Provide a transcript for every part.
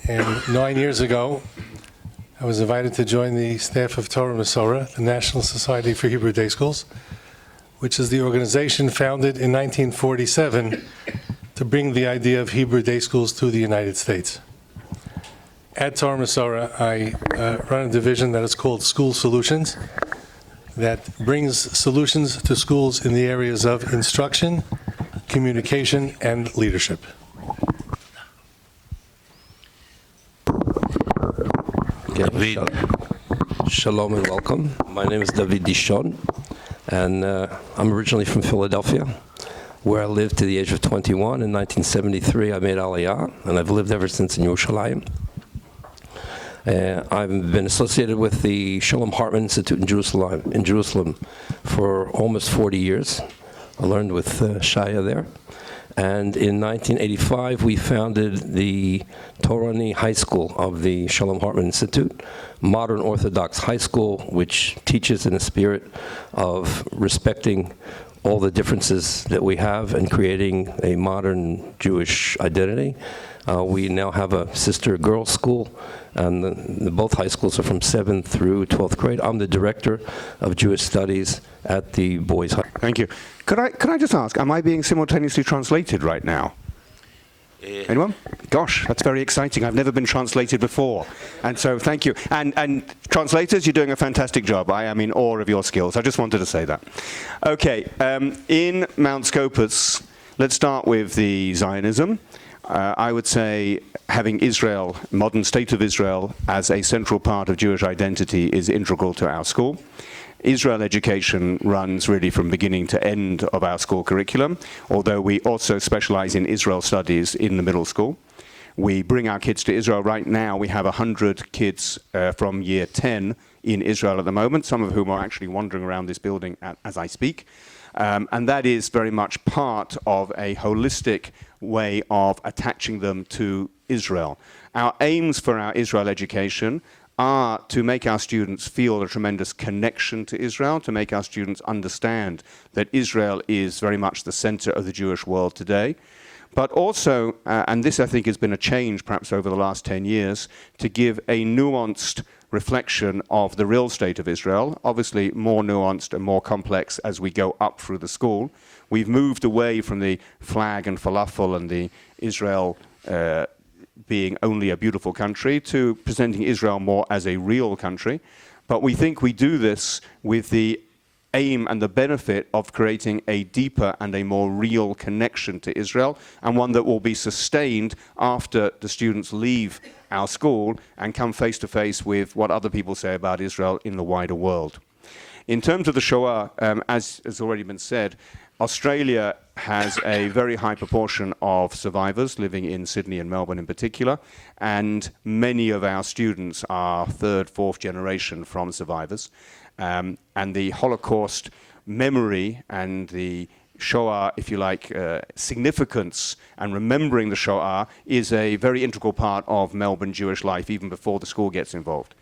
And 9 years ago, I was invited to join the staff of Torah Umesorah, the National Society for Hebrew Day Schools, which is the organization founded in 1947 to bring the idea of Hebrew day schools to the United States. At Torah Umesorah, I run a division that is called School Solutions, that brings solutions to schools in the areas of instruction, communication, and leadership. Okay. Shalom and welcome. My name is David Dishon, and I'm originally from Philadelphia, where I lived to the age of 21. In 1973, I made Aliyah, and I've lived ever since in Yerushalayim. I've been associated with the Hartman Institute in Jerusalem for almost 40 years. I learned with Shaya there. And in 1985, we founded the Torani High School of the Hartman Institute, modern Orthodox high school, which teaches in a spirit of respecting all the differences that we have and creating a modern Jewish identity. We now have a sister girls school, and both high schools are from 7th through 12th grade. I'm the director of Jewish studies at the boys' high. Thank you. Could I just ask, am I being simultaneously translated right now? Anyone? Gosh, that's very exciting. I've never been translated before. And so thank you. And translators, you're doing a fantastic job. I am in awe of your skills. I just wanted to say that. Okay, in Mount Scopus, let's start with the Zionism. I would say having Israel, modern state of Israel, as a central part of Jewish identity is integral to our school. Israel education runs really from beginning to end of our school curriculum, although we also specialize in Israel studies in the middle school. We bring our kids to Israel right now. We have 100 kids from year 10 in Israel at the moment, some of whom are actually wandering around this building as I speak. And that is very much part of a holistic way of attaching them to Israel. Our aims for our Israel education are to make our students feel a tremendous connection to Israel, to make our students understand that Israel is very much the center of the Jewish world today, but also, and this I think has been a change perhaps over the last 10 years, to give a nuanced reflection of the real state of Israel, obviously more nuanced and more complex as we go up through the school. We've moved away from the flag and falafel and the Israel being only a beautiful country to presenting Israel more as a real country. But we think we do this with the aim and the benefit of creating a deeper and a more real connection to Israel, and one that will be sustained after the students leave our school and come face to face with what other people say about Israel in the wider world. In terms of the Shoah, as has already been said, Australia has a very high proportion of survivors living in Sydney and Melbourne in particular, and many of our students are third, fourth generation from survivors. And the Holocaust memory and the Shoah, if you like, significance and remembering the Shoah is a very integral part of Melbourne Jewish life, even before the school gets involved.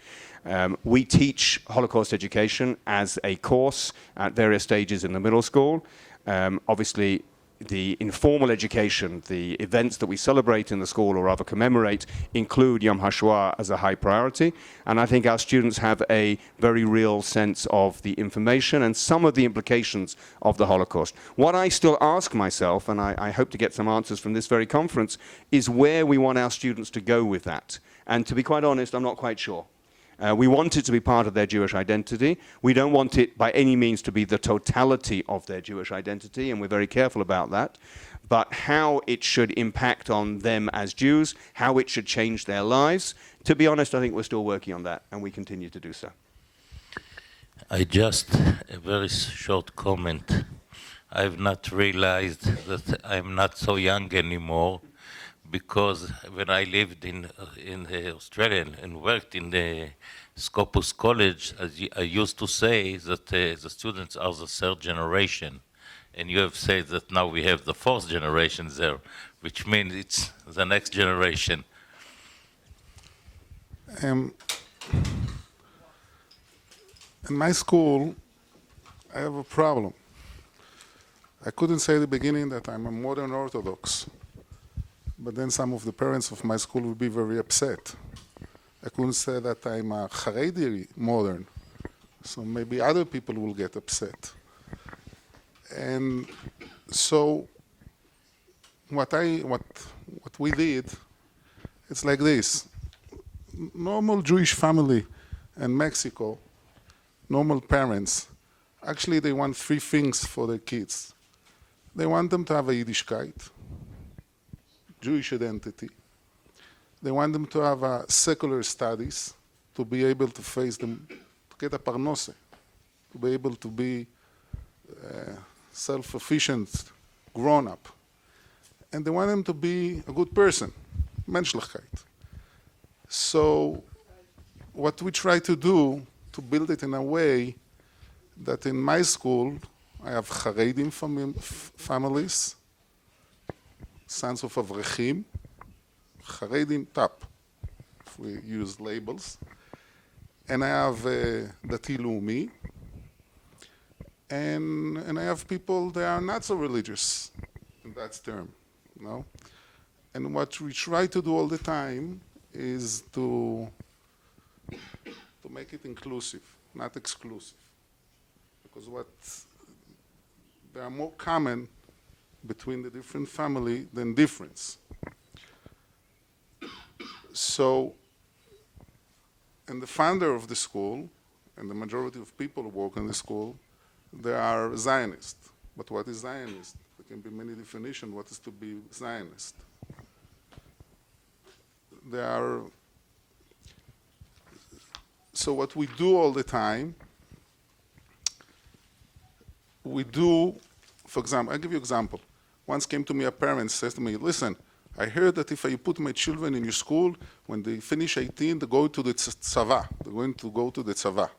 We teach Holocaust education as a course at various stages in the middle school. Obviously, the informal education, the events that we celebrate in the school or rather commemorate, include Yom HaShoah as a high priority. And I think our students have a very real sense of the information and some of the implications of the Holocaust. What I still ask myself, and I hope to get some answers from this very conference, is where we want our students to go with that. And to be quite honest, I'm not quite sure. We want it to be part of their Jewish identity. We don't want it by any means to be the totality of their Jewish identity, and we're very careful about that. But how it should impact on them as Jews, how it should change their lives, to be honest, I think we're still working on that, and we continue to do so. A very short comment. I've not realized that I'm not so young anymore, because when I lived in Australia and worked in the Scopus College, I used to say that the students are the third generation. And you have said that now we have the fourth generation there, which means it's the next generation. In my school, I have a problem. I couldn't say at the beginning that I'm a modern Orthodox, but then some of the parents of my school will be very upset. I couldn't say that I'm a Haredi modern, so maybe other people will get upset. And so what we did, it's like this. Normal Jewish family in Mexico, normal parents, actually they want three things for their kids. They want them to have a Yiddishkeit, Jewish identity. They want them to have a secular studies, to be able to face them, to get a parnose, to be able to be self-sufficient, grown-up. And they want them to be a good person, Menschlichkeit. So what we try to do, to build it in a way that in my school, I have Haredim families, sons of Avrechim, Haredim top, if we use labels. And I have Dati Leumi, and I have people that are not so religious, in that term, you know? And what we try to do all the time is to make it inclusive, not exclusive. Because there are more common between the different family than difference. So, and the founder of the school, and the majority of people who work in the school, they are Zionists. But what is Zionist? There can be many definitions. What is to be Zionist? So what we do all the time, we do, for example, I'll give you an example. Once came to me a parent, says to me, listen, I heard that if I put my children in your school, when they finish 18, they go to the tzava. They're going to go to the tzava.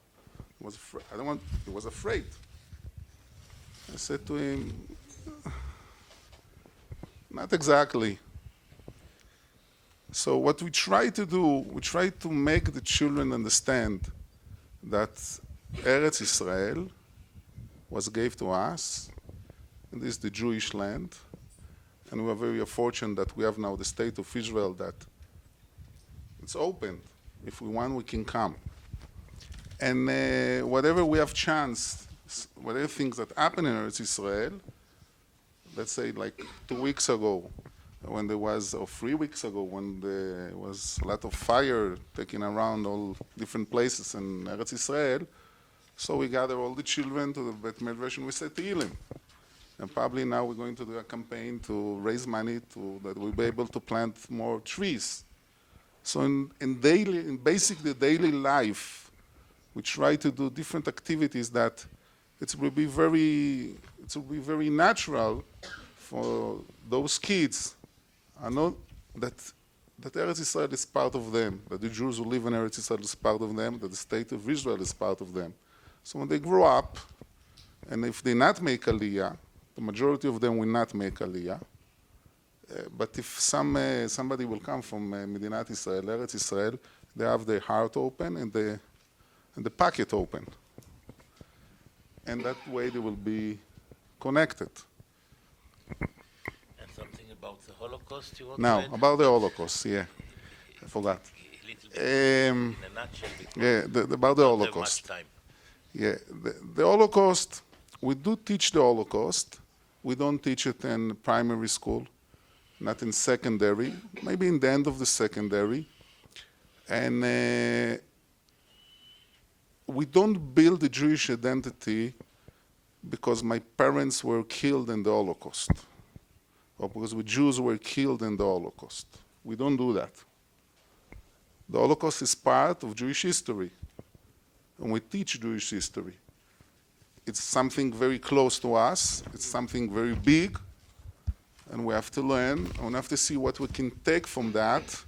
He was afraid. I said to him, not exactly. So what we try to do, we try to make the children understand that Eretz Israel was gave to us, and this is the Jewish land, and we are very fortunate that we have now the state of Israel that it's open. If we want, we can come. And whatever we have chance, whatever things that happen in Eretz Israel, let's say like 2 weeks ago, when there was, or 3 weeks ago, when there was a lot of fire taking around all different places in Eretz Israel, so we gather all the children to the Bet Midrash and we say Tehillim. And probably now we're going to do a campaign to raise money that we'll be able to plant more trees. So in basically daily life, we try to do different activities that it will be very natural for those kids. I know that Eretz Israel is part of them, that the Jews who live in Eretz Israel is part of them, that the state of Israel is part of them. So when they grow up, and if they not make Aliyah, the majority of them will not make Aliyah. But if somebody will come from Medinat Israel, Eretz Israel, they have their heart open and the pocket open. And that way they will be connected. And something about the Holocaust you want Now, to add? about the Holocaust, yeah. I forgot. A little bit, in a nutshell, because Yeah, about the we don't have Holocaust. much time. Yeah, the Holocaust, we do teach the Holocaust. We don't teach it in primary school, not in secondary, maybe in the end of the secondary. And we don't build the Jewish identity because my parents were killed in the Holocaust, or because we Jews were killed in the Holocaust. We don't do that. The Holocaust is part of Jewish history, and we teach Jewish history. It's something very close to us, it's something very big, and we have to learn, and we have to see what we can take from that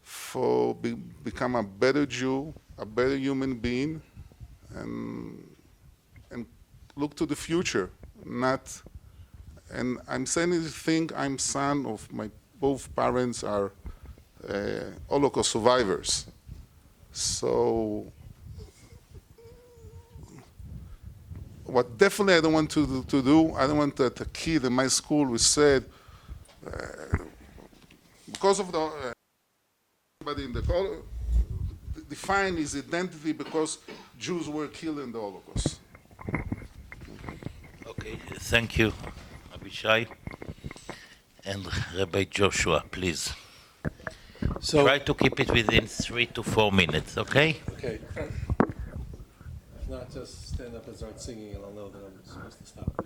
for become a better Jew, a better human being, and look to the future, not, and I'm saying this thing, I'm son of both parents are Holocaust survivors. So, what definitely I don't want to do, I don't want that a kid in my school who said, because of the everybody in the define his identity because Jews were killed in the Holocaust. Okay, thank you, Avishay. And Rabbi Joshua, please. So, Try to keep it within 3 to 4 minutes, okay? okay. If not, just stand up and start singing, and I'll know that I'm supposed to stop.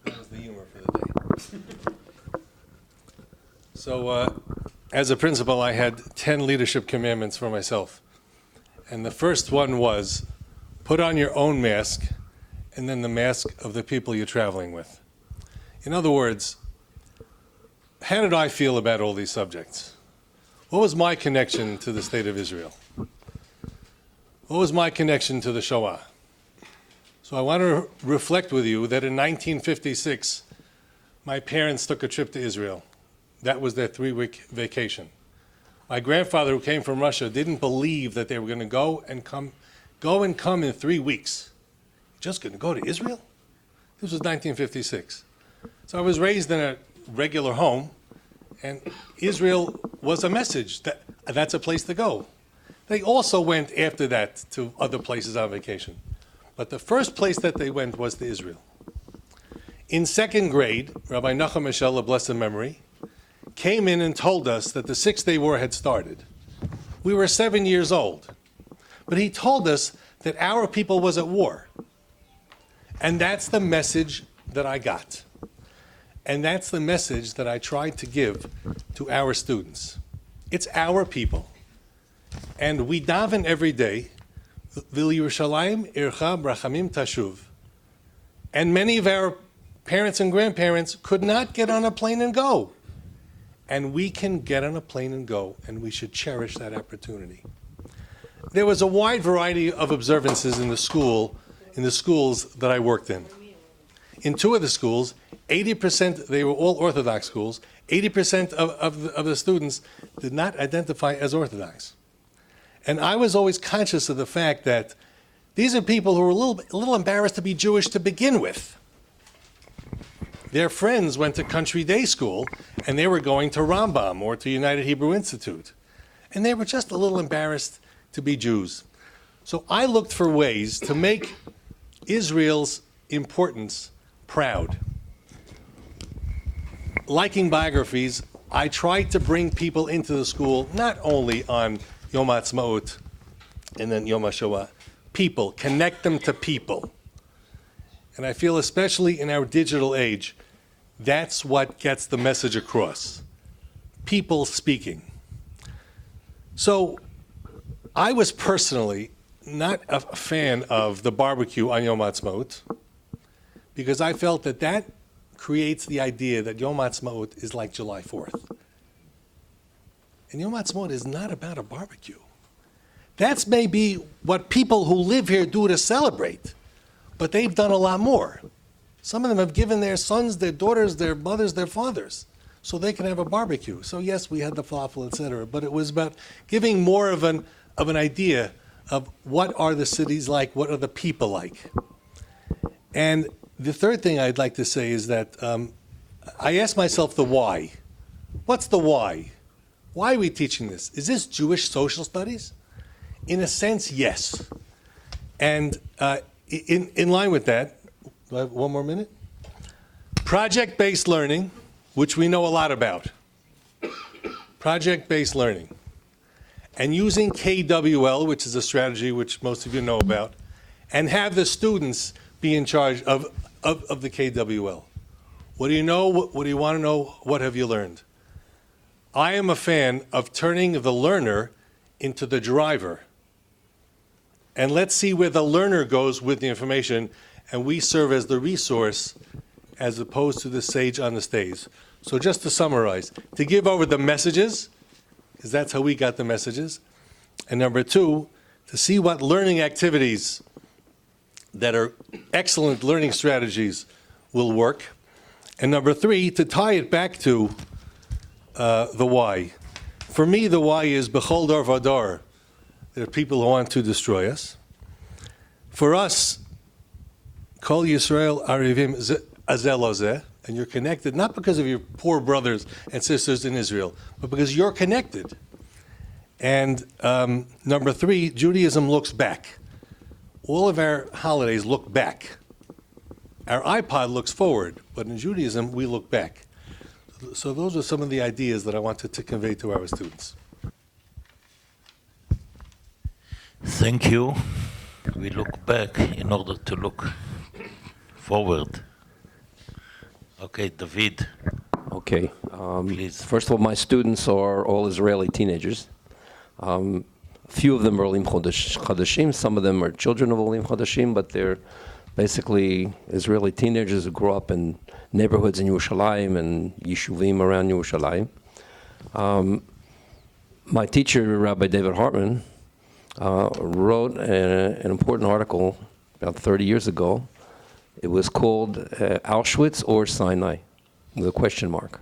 That was the humor for the day. So, as a principal, I had 10 leadership commandments for myself. And the first one was, put on your own mask, and then the mask of the people you're traveling with. In other words, how did I feel about all these subjects? What was my connection to the state of Israel? What was my connection to the Shoah? So I want to reflect with you that in 1956, my parents took a trip to Israel. That was their 3-week vacation. My grandfather, who came from Russia, didn't believe that they were going to go and come in 3 weeks. Just going to go to Israel? This was 1956. So I was raised in a regular home, and Israel was a message that that's a place to go. They also went after that to other places on vacation. But the first place that they went was to Israel. In 2nd grade, Rabbi Nachum Eshel, of blessed memory, came in and told us that the Six-Day War had started. We were 7 years old. But he told us that our people was at war. And that's the message that I got. And that's the message that I tried to give to our students. It's our people. And we daven every day, V'li Yerushalayim ircha brachamim tashuv. And many of our parents and grandparents could not get on a plane and go. And we can get on a plane and go, and we should cherish that opportunity. There was a wide variety of observances in the schools that I worked in. In 2 of the schools, 80%, they were all Orthodox schools, 80% of the students did not identify as Orthodox. And I was always conscious of the fact that these are people who were a little embarrassed to be Jewish to begin with. Their friends went to country day school, and they were going to Rambam or to United Hebrew Institute. And they were just a little embarrassed to be Jews. So I looked for ways to make Israel's importance proud. Liking biographies, I tried to bring people into the school, not only on Yom HaAtzmaut and then Yom HaShoah, people, connect them to people. And I feel especially in our digital age, that's what gets the message across. People speaking. So I was personally not a fan of the barbecue on Yom HaAtzmaut because I felt that that creates the idea that Yom HaAtzmaut is like July 4th. And Yom HaAtzmaut is not about a barbecue. That's maybe what people who live here do to celebrate, but they've done a lot more. Some of them have given their sons, their daughters, their mothers, their fathers, so they can have a barbecue. So yes, we had the falafel, etc., but it was about giving more of an idea of what are the cities like, what are the people like. And the third thing I'd like to say is that I asked myself the why. What's the why? Why are we teaching this? Is this Jewish social studies? In a sense, yes. And in line with that, do I have 1 more minute? Project-based learning, which we know a lot about. Project-based learning. And using KWL, which is a strategy which most of you know about, and have the students be in charge of the KWL. What do you know? What do you want to know? What have you learned? I am a fan of turning the learner into the driver. And let's see where the learner goes with the information, and we serve as the resource as opposed to the sage on the stage. So just to summarize, to give over the messages, because that's how we got the messages. And number 2, to see what learning activities that are excellent learning strategies will work. And number 3, to tie it back to the why. For me, the why is Bechol Dor Vador. There are people who want to destroy us. For us, Kol Yisrael Arivim Azel Ozeh, And you're connected not because of your poor brothers and sisters in Israel, but because you're connected. And number three, Judaism looks back. All of our holidays look back. Our iPod looks forward, but in Judaism, we look back. So those are some of the ideas that I wanted to convey to our students. Thank you. We look back in order to look forward. Okay, David. Okay. Please. First of all, my students are all Israeli teenagers. A few of them are Olim Chodeshim. Some of them are children of Olim Chodeshim, but they're basically Israeli teenagers who grew up in neighborhoods in Yerushalayim and Yeshuvim around Yerushalayim. My teacher, Rabbi David Hartman, wrote an important article about 30 years ago. It was called Auschwitz or Sinai, with a question mark,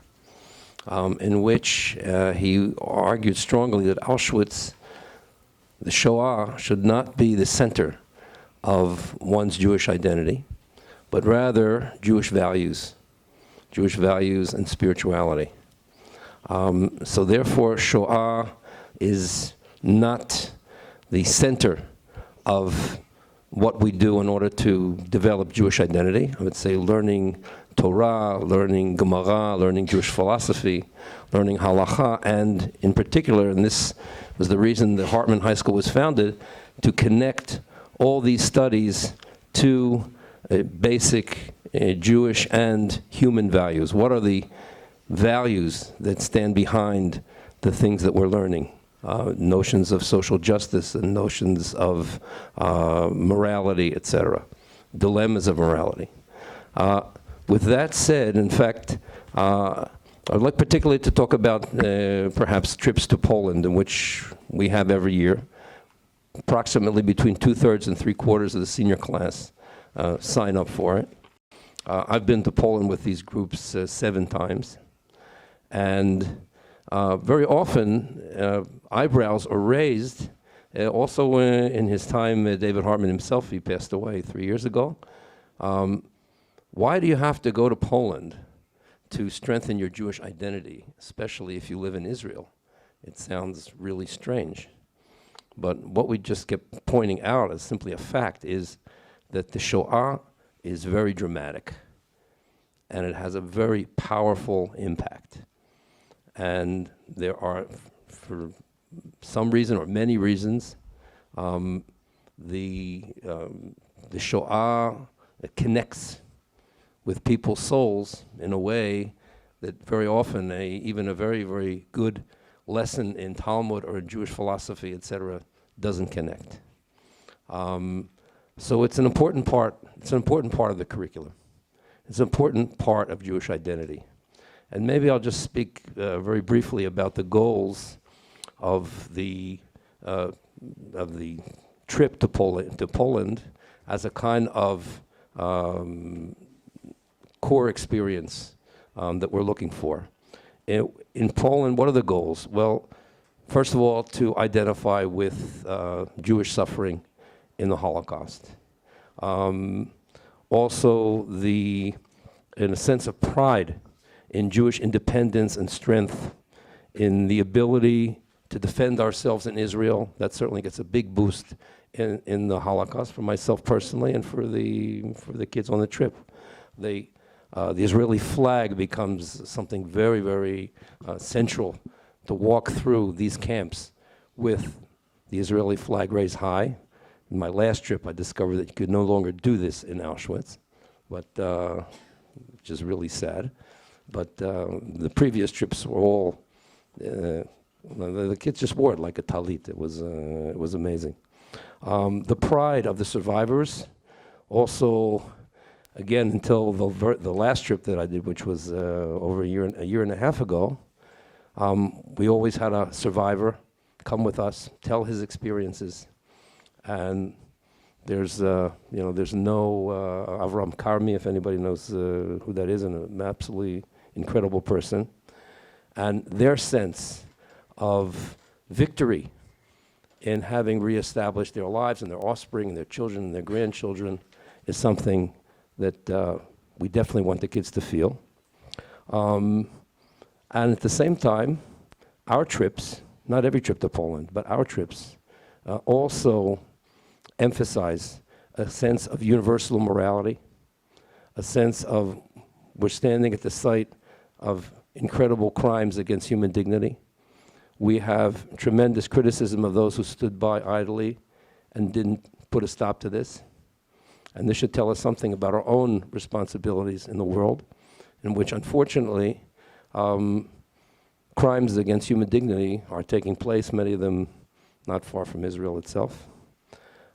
in which he argued strongly that Auschwitz, the Shoah, should not be the center of one's Jewish identity, but rather Jewish values and spirituality. So therefore, Shoah is not the center of what we do in order to develop Jewish identity. I would say learning Torah, learning Gemara, learning Jewish philosophy, learning Halacha, and in particular, and this was the reason that Hartman High School was founded, to connect all these studies to basic Jewish and human values. What are the values that stand behind the things that we're learning? Notions of social justice and notions of morality, etc., dilemmas of morality. With that said, in fact, I'd like particularly to talk about perhaps trips to Poland, in which we have every year. Approximately between 2/3 and 3/4 of the senior class sign up for it. I've been to Poland with these groups 7 times, and very often eyebrows are raised. Also in his time, David Hartman himself, he passed away 3 years ago. Why do you have to go to Poland to strengthen your Jewish identity, especially if you live in Israel? It sounds really strange. But what we just kept pointing out as simply a fact is that the Shoah is very dramatic, and it has a very powerful impact. And there are, for some reason or many reasons, the Shoah connects with people's souls in a way that very often even a very, very good lesson in Talmud or in Jewish philosophy, etc., doesn't connect. So it's an important part. It's an important part of the curriculum. It's an important part of Jewish identity. And maybe I'll just speak very briefly about the goals of the trip to Poland as a kind of core experience that we're looking for. In Poland, what are the goals? Well, first of all, to identify with Jewish suffering in the Holocaust. Also, in a sense of pride in Jewish independence and strength, in the ability to defend ourselves in Israel. That certainly gets a big boost in the Holocaust for myself personally and for the kids on the trip. The Israeli flag becomes something very, very central to walk through these camps with the Israeli flag raised high. In my last trip, I discovered that you could no longer do this in Auschwitz, but which is really sad. But the previous trips were all, the kids just wore it like a talit. It was amazing. The pride of the survivors, also, again, until the last trip that I did, which was over a year and a half ago, we always had a survivor come with us, tell his experiences, and there's no Avram Karmi, if anybody knows who that is, and an absolutely incredible person, and their sense of victory in having reestablished their lives and their offspring and their children and their grandchildren is something that we definitely want the kids to feel. And at the same time, our trips, not every trip to Poland, but our trips, also emphasize a sense of universal morality, a sense of we're standing at the site of incredible crimes against human dignity. We have tremendous criticism of those who stood by idly and didn't put a stop to this. And this should tell us something about our own responsibilities in the world, in which, unfortunately, crimes against human dignity are taking place, many of them not far from Israel itself.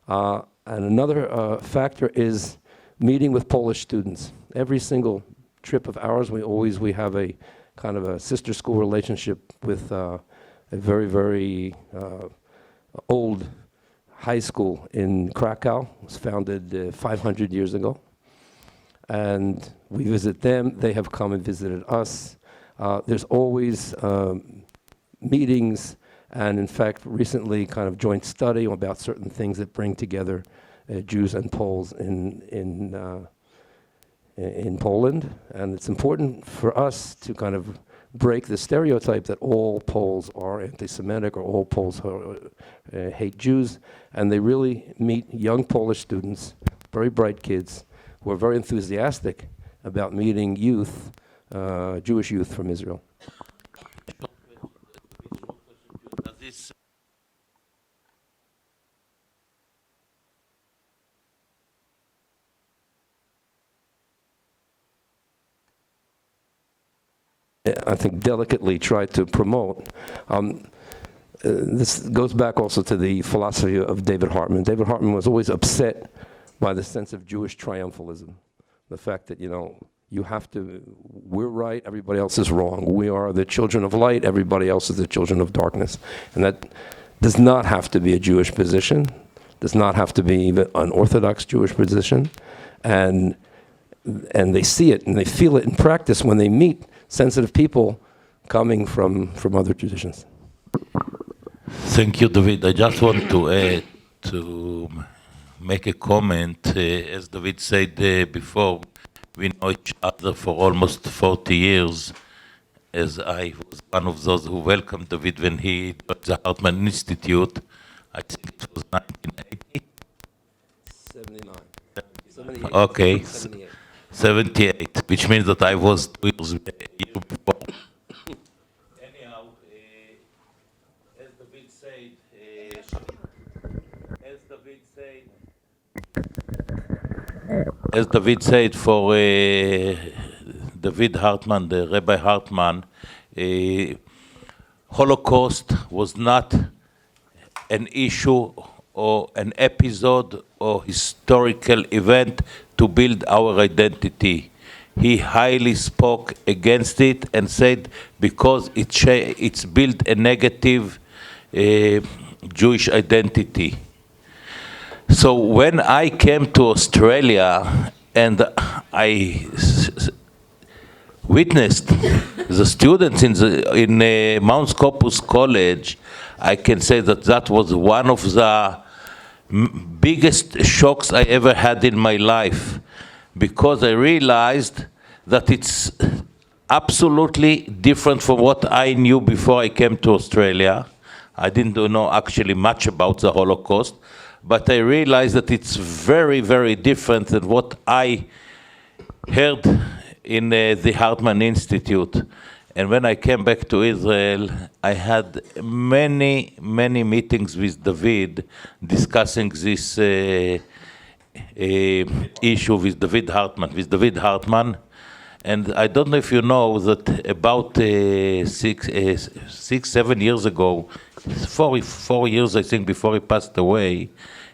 And another factor is meeting with Polish students. Every single trip of ours, we have a kind of a sister school relationship with a very, very old high school in Krakow. It was founded 500 years ago. And we visit them. They have come and visited us. There's always meetings, and in fact, recently kind of joint study about certain things that bring together Jews and Poles in Poland. And it's important for us to kind of break the stereotype that all Poles are anti-Semitic or all Poles hate Jews. And they really meet young Polish students, very bright kids, who are very enthusiastic about meeting youth, Jewish youth from Israel. I think delicately try to promote. This goes back also to the philosophy of David Hartman. David Hartman was always upset by the sense of Jewish triumphalism. The fact that, you have to, we're right, everybody else is wrong. We are the children of light, everybody else is the children of darkness. And that does not have to be a Jewish position, does not have to be even an Orthodox Jewish position. And they see it and they feel it in practice when they meet sensitive people coming from other traditions. Thank you, David. I just want to add, to make a comment. As David said before, we know each other for almost 40 years, as I was one of those who welcomed David when he joined the Hartman Institute. I think it was 1980? 79. 78. Okay. 78. 78, which means that I was 2 years a year before. Anyhow, as David said, for David Hartman, the Rabbi Hartman, Holocaust was not an issue or an episode or historical event to build our identity. He highly spoke against it and said because it's built a negative Jewish identity. So when I came to Australia and I witnessed the students in Mount Scopus College, I can say that was one of the biggest shocks I ever had in my life, because I realized that it's absolutely different from what I knew before I came to Australia. I didn't know actually much about the Holocaust, but I realized that it's very, very different than what I heard in the Hartman Institute. And when I came back to Israel, I had many, many meetings with David discussing this issue with David Hartman. And I don't know if you know that about 7 years ago, 4 years I think before he passed away,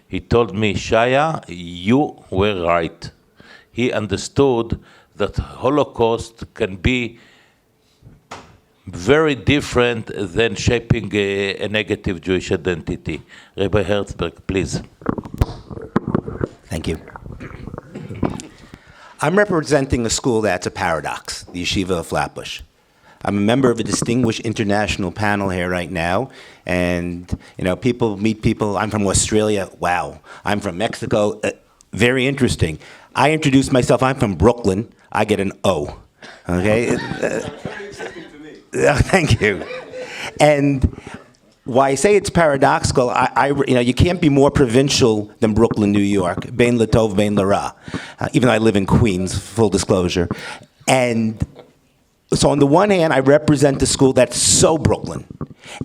he told me, Shaya, you were right. He understood that Holocaust can be very different than shaping a negative Jewish identity. Rabbi Hertzberg, please. Thank you. I'm representing a school that's a paradox, the Yeshiva of Flatbush. I'm a member of a distinguished international panel here right now, and people meet people. I'm from Australia. Wow. I'm from Mexico. Very interesting. I introduce myself. I'm from Brooklyn. I get an O. Okay? Thank you. And why I say it's paradoxical, you can't be more provincial than Brooklyn, New York. Bein Latov, Bein Lara. Even though I live in Queens, full disclosure. And so on the one hand, I represent a school that's so Brooklyn.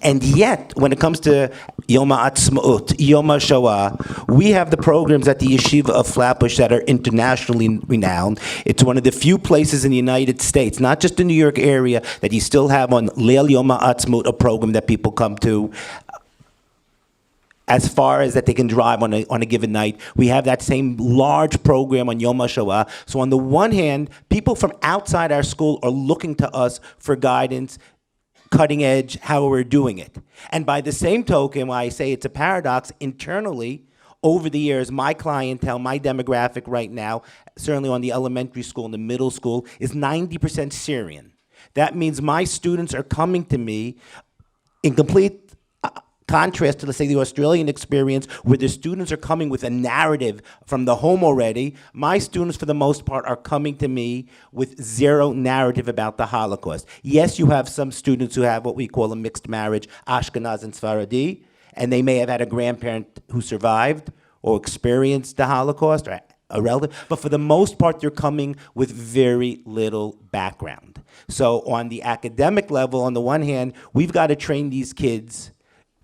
And yet, when it comes to Yom HaAtzmaut, Yom HaShoah, we have the programs at the Yeshiva of Flatbush that are internationally renowned. It's one of the few places in the United States, not just the New York area, that you still have on Leil Yom HaAtzmaut, a program that people come to. As far as that they can drive on a given night. We have that same large program on Yom HaShoah. So on the one hand, people from outside our school are looking to us for guidance, cutting edge, how we're doing it. And by the same token, when I say it's a paradox, internally, over the years, my clientele, my demographic right now, certainly on the elementary school and the middle school, is 90% Syrian. That means my students are coming to me in complete contrast to, let's say, the Australian experience, where the students are coming with a narrative from the home already. My students, for the most part, are coming to me with zero narrative about the Holocaust. Yes, you have some students who have what we call a mixed marriage, Ashkenaz and Sfaradi, and they may have had a grandparent who survived or experienced the Holocaust, or a relative, but for the most part, they're coming with very little background. So on the academic level, on the one hand, we've got to train these kids,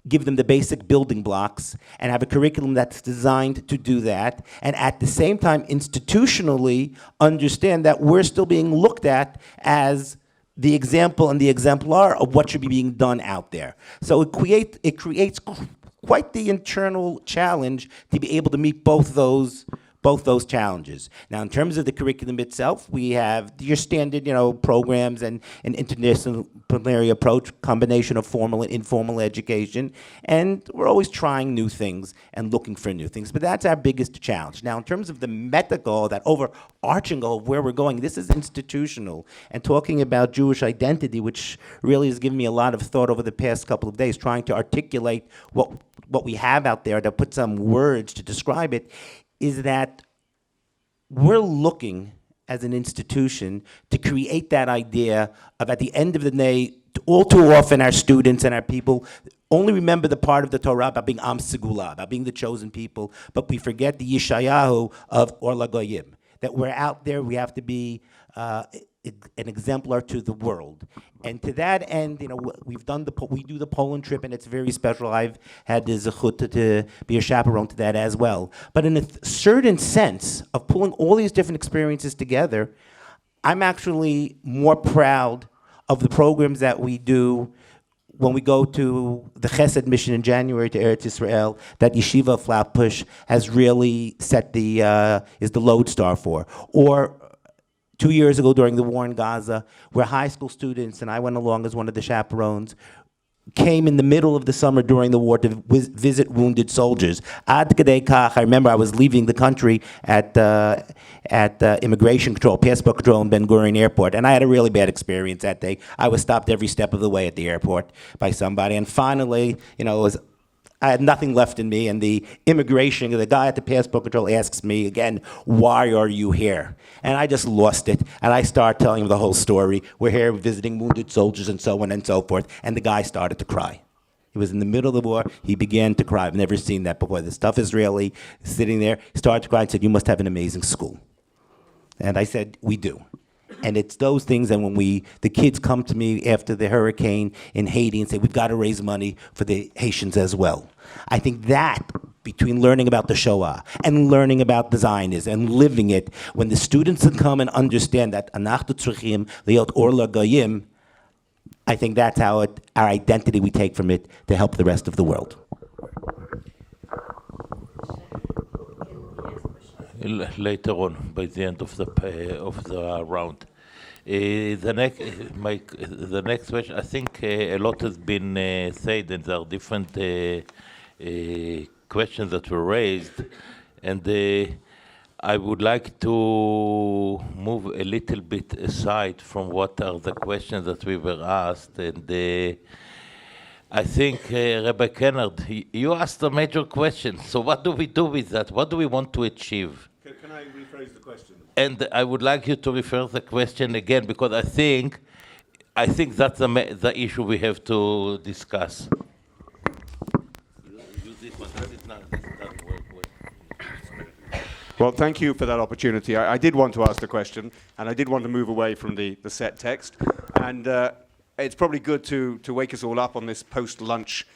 give them the basic building blocks, and have a curriculum that's designed to do that, and at the same time, institutionally, understand that we're still being looked at as the example and the exemplar of what should be being done out there. So it creates quite the internal challenge to be able to meet both those challenges. Now, in terms of the curriculum itself, we have your standard, programs and an interdisciplinary approach, combination of formal and informal education, and we're always trying new things and looking for new things, but that's our biggest challenge. Now, in terms of the meta goal, that overarching goal of where we're going, this is institutional, and talking about Jewish identity, which really has given me a lot of thought over the past couple of days, trying to articulate what we have out there, to put some words to describe it, is that we're looking as an institution to create that idea of, at the end of the day, all too often our students and our people only remember the part of the Torah about being Am Segula, about being the chosen people, but we forget the Yeshayahu of Or Lagoyim, that we're out there, we have to be an exemplar to the world. And to that end, we do the Poland trip, and it's very special. I've had the zechut to be a chaperone to that as well. But in a certain sense of pulling all these different experiences together, I'm actually more proud of the programs that we do when we go to the Chesed mission in January to Eretz Israel, that Yeshiva Flatbush has really is the lodestar for. Or 2 years ago during the war in Gaza, where high school students, and I went along as one of the chaperones, came in the middle of the summer during the war to visit wounded soldiers. Ad Kadei Kach, I remember I was leaving the country at immigration control, passport control in Ben Gurion Airport, and I had a really bad experience that day. I was stopped every step of the way at the airport by somebody, and finally, I had nothing left in me, and the guy at the passport control asks me again, "Why are you here?" And I just lost it, and I start telling him the whole story. We're here visiting wounded soldiers and so on and so forth, and the guy started to cry. He was in the middle of the war, he began to cry. I've never seen that before. This tough Israeli sitting there, he started to cry and said, "You must have an amazing school." And I said, "We do." And it's those things, and when the kids come to me after the hurricane in Haiti and say, "We've got to raise money for the Haitians as well." I think that, between learning about the Shoah and learning about the Zionism and living it, when the students come and understand that Anachtu tzrichim liot or lagoyim, I think that's how our identity we take from it to help the rest of the world. Later on, by the end of the round. The next question, I think a lot has been said, and there are different questions that were raised, and I would like to move a little bit aside from what are the questions that we were asked, and I think, Rabbi Kennard, you asked a major question, so what do we do with that? What do we want to achieve? Can I rephrase the question? And I would like you to refer the question again, because I think that's the issue we have to discuss. Well, thank you for that opportunity. I did want to ask the question, and I did want to move away from the set text. And it's probably good to wake us all up on this post-lunch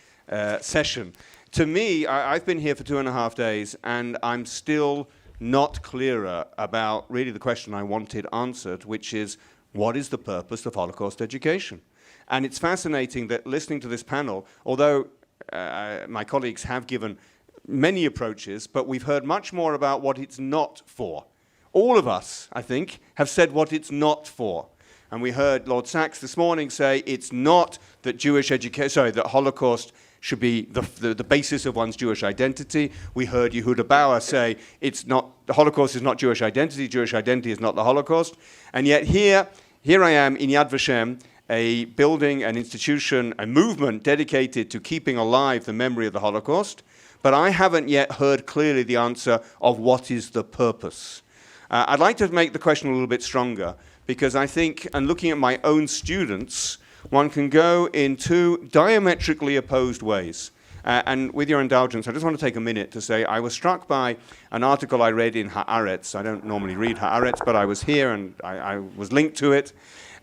session. To me, I've been here for 2.5 days, and I'm still not clearer about really the question I wanted answered, which is, what is the purpose of Holocaust education? And it's fascinating that listening to this panel, although my colleagues have given many approaches, but we've heard much more about what it's not for. All of us, I think, have said what it's not for. And we heard Lord Sachs this morning say it's not that that Holocaust should be the basis of one's Jewish identity. We heard Yehuda Bauer say the Holocaust is not Jewish identity is not the Holocaust. And yet here I am in Yad Vashem, a building, an institution, a movement dedicated to keeping alive the memory of the Holocaust. But I haven't yet heard clearly the answer of what is the purpose. I'd like to make the question a little bit stronger, because I think, and looking at my own students, one can go in two diametrically opposed ways. And with your indulgence, I just want to take a minute to say I was struck by an article I read in Haaretz. I don't normally read Haaretz, but I was here and I was linked to it.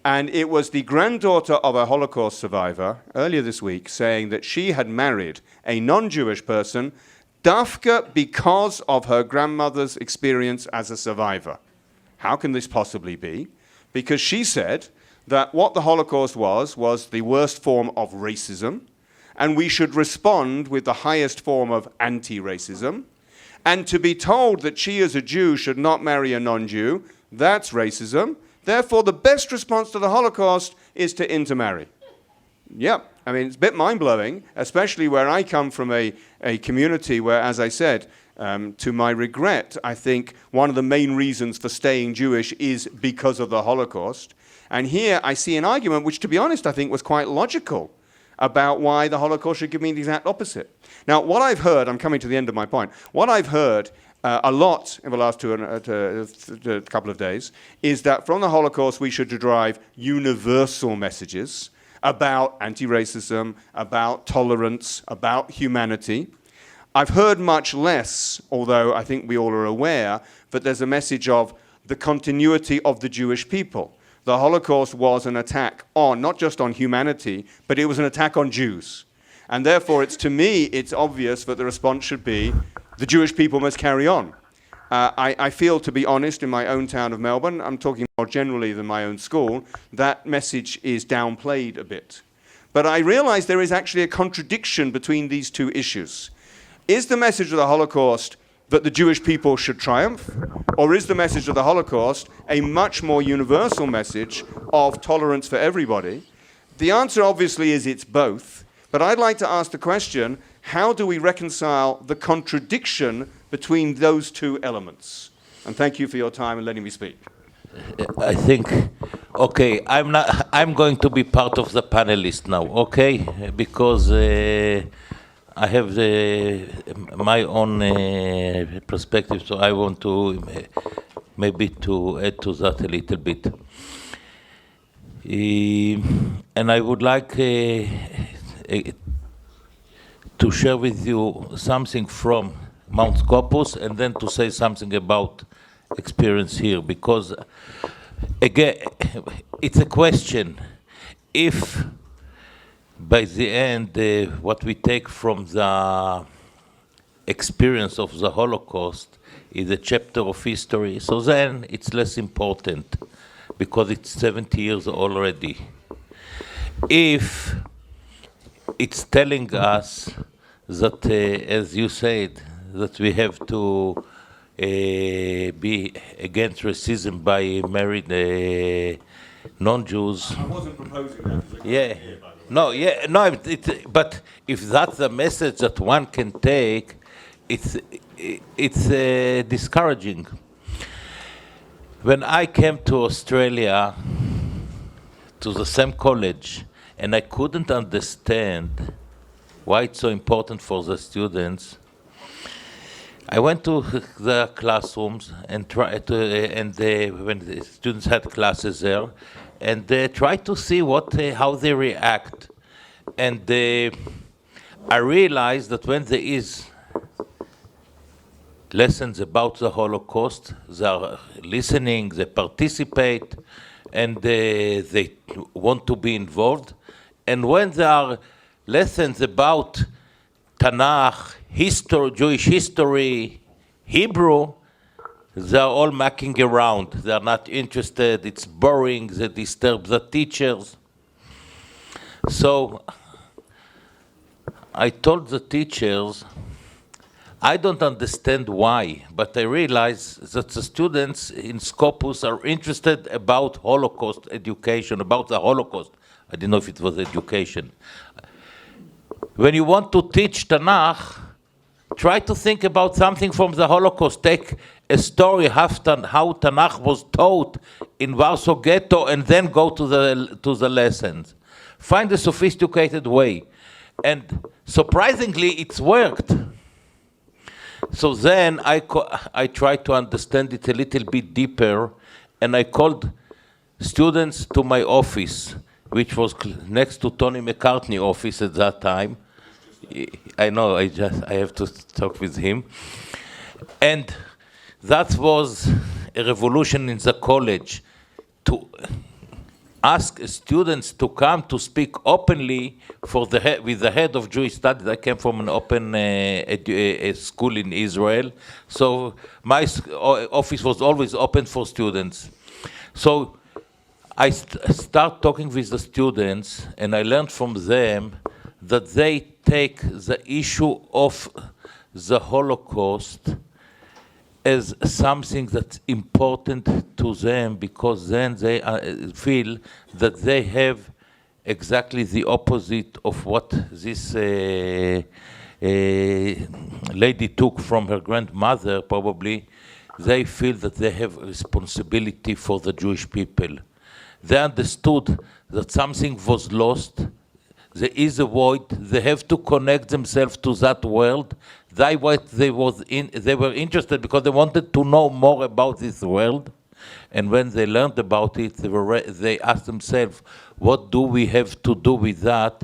And it was the granddaughter of a Holocaust survivor earlier this week saying that she had married a non-Jewish person dafka because of her grandmother's experience as a survivor. How can this possibly be? Because she said that what the Holocaust was the worst form of racism, and we should respond with the highest form of anti-racism. And to be told that she as a Jew should not marry a non-Jew, that's racism. Therefore, the best response to the Holocaust is to intermarry. Yep, I mean, it's a bit mind-blowing, especially where I come from a community where, as I said, to my regret, I think one of the main reasons for staying Jewish is because of the Holocaust. And here I see an argument which, to be honest, I think was quite logical about why the Holocaust should give me the exact opposite. Now, what I've heard, I'm coming to the end of my point, what I've heard a lot in the last couple of days is that from the Holocaust we should derive universal messages about anti-racism, about tolerance, about humanity. I've heard much less, although I think we all are aware, that there's a message of the continuity of the Jewish people. The Holocaust was an attack on, not just on humanity, but it was an attack on Jews. And therefore, to me, it's obvious that the response should be the Jewish people must carry on. I feel, to be honest, in my own town of Melbourne, I'm talking more generally than my own school, that message is downplayed a bit. But I realize there is actually a contradiction between these two issues. Is the message of the Holocaust that the Jewish people should triumph? Or is the message of the Holocaust a much more universal message of tolerance for everybody? The answer obviously is it's both. But I'd like to ask the question, how do we reconcile the contradiction between those two elements? And thank you for your time and letting me speak. I think, okay, I'm going to be part of the panelists now, okay? Because I have my own perspective, so I want to maybe to add to that a little bit. And I would like to share with you something from Mount Scopus and then to say something about experience here, because again, it's a question. If by the end, what we take from the experience of the Holocaust is a chapter of history, so then it's less important because it's 70 years already. If it's telling us that, as you said, that we have to be against racism by married non-Jews. I wasn't proposing that. Yeah. No, but if that's the message that one can take, it's discouraging. When I came to Australia, to the same college, and I couldn't understand why it's so important for the students, I went to the classrooms and tried to, when the students had classes there, and tried to see how they react. And I realized that when there is lessons about the Holocaust, they are listening, they participate, and they want to be involved. And when there are lessons about Tanakh, history, Jewish history, Hebrew, they are all mucking around. They are not interested, it's boring, they disturb the teachers. So I told the teachers, I don't understand why, but I realize that the students in Scopus are interested about Holocaust education, about the Holocaust. I didn't know if it was education. When you want to teach Tanakh, try to think about something from the Holocaust. Take a story how Tanakh was taught in Warsaw Ghetto and then go to the lessons. Find a sophisticated way. And surprisingly, it's worked. So then I tried to understand it a little bit deeper, and I called students to my office, which was next to Tony McCartney's office at that time. I know, I have to talk with him. And that was a revolution in the college, to ask students to come to speak openly with the head of Jewish studies. I came from an open school in Israel, so my office was always open for students. So I start talking with the students, and I learned from them that they take the issue of the Holocaust as something that's important to them, because then they feel that they have exactly the opposite of what this lady took from her grandmother, probably. They feel that they have a responsibility for the Jewish people. They understood that something was lost. There is a void. They have to connect themselves to that world. They were interested because they wanted to know more about this world. And when they learned about it, they asked themselves, what do we have to do with that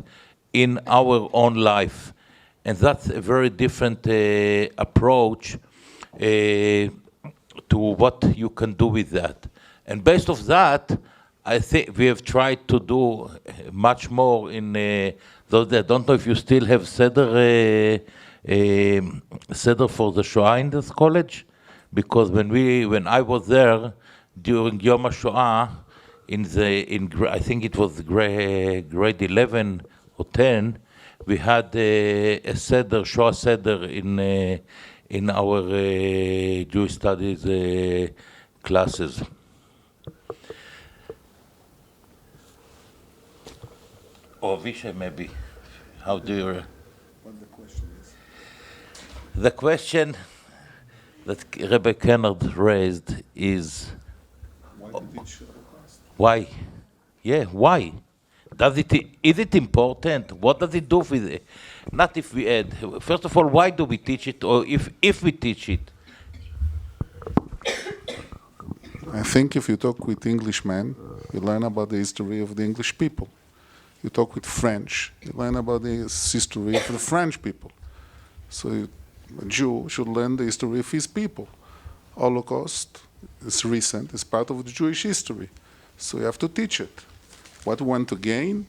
in our own life? And that's a very different approach to what you can do with that. And based on that, I think we have tried to do much more in those. I don't know if you still have Seder for the Shoah in this college, because when I was there during Yom HaShoah, I think it was grade 11 or 10, we had a Seder, Shoah Seder in our Jewish studies classes. Or Avishay, maybe. How do you... What the question is? The question that Rabbi Kennard raised is... Why to teach Holocaust? Why? Yeah, why? Is it important? What does it do with it? Not if we add. First of all, why do we teach it, or if we teach it? I think if you talk with Englishmen, you learn about the history of the English people. You talk with French, you learn about the history of the French people. So a Jew should learn the history of his people. Holocaust is recent, it's part of the Jewish history. So you have to teach it. What do you want to gain?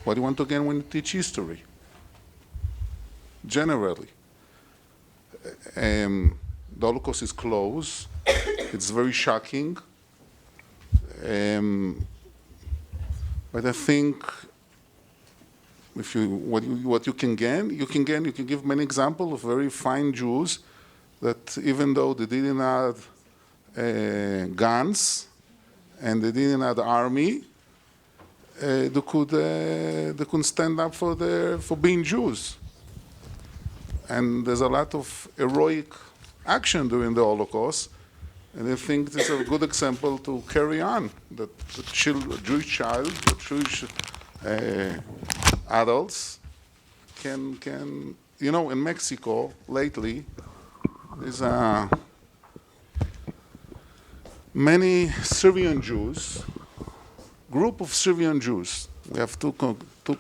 What do you want to gain when you teach history? Generally. The Holocaust is close. It's very shocking. But I think what you can give many examples of very fine Jews that even though they didn't have guns and they didn't have the army, they could stand up for being Jews. And there's a lot of heroic action during the Holocaust. And I think this is a good example to carry on, that the Jewish child, the Jewish adults can, in Mexico lately, There's many Syrian Jews, group of Syrian Jews. We have two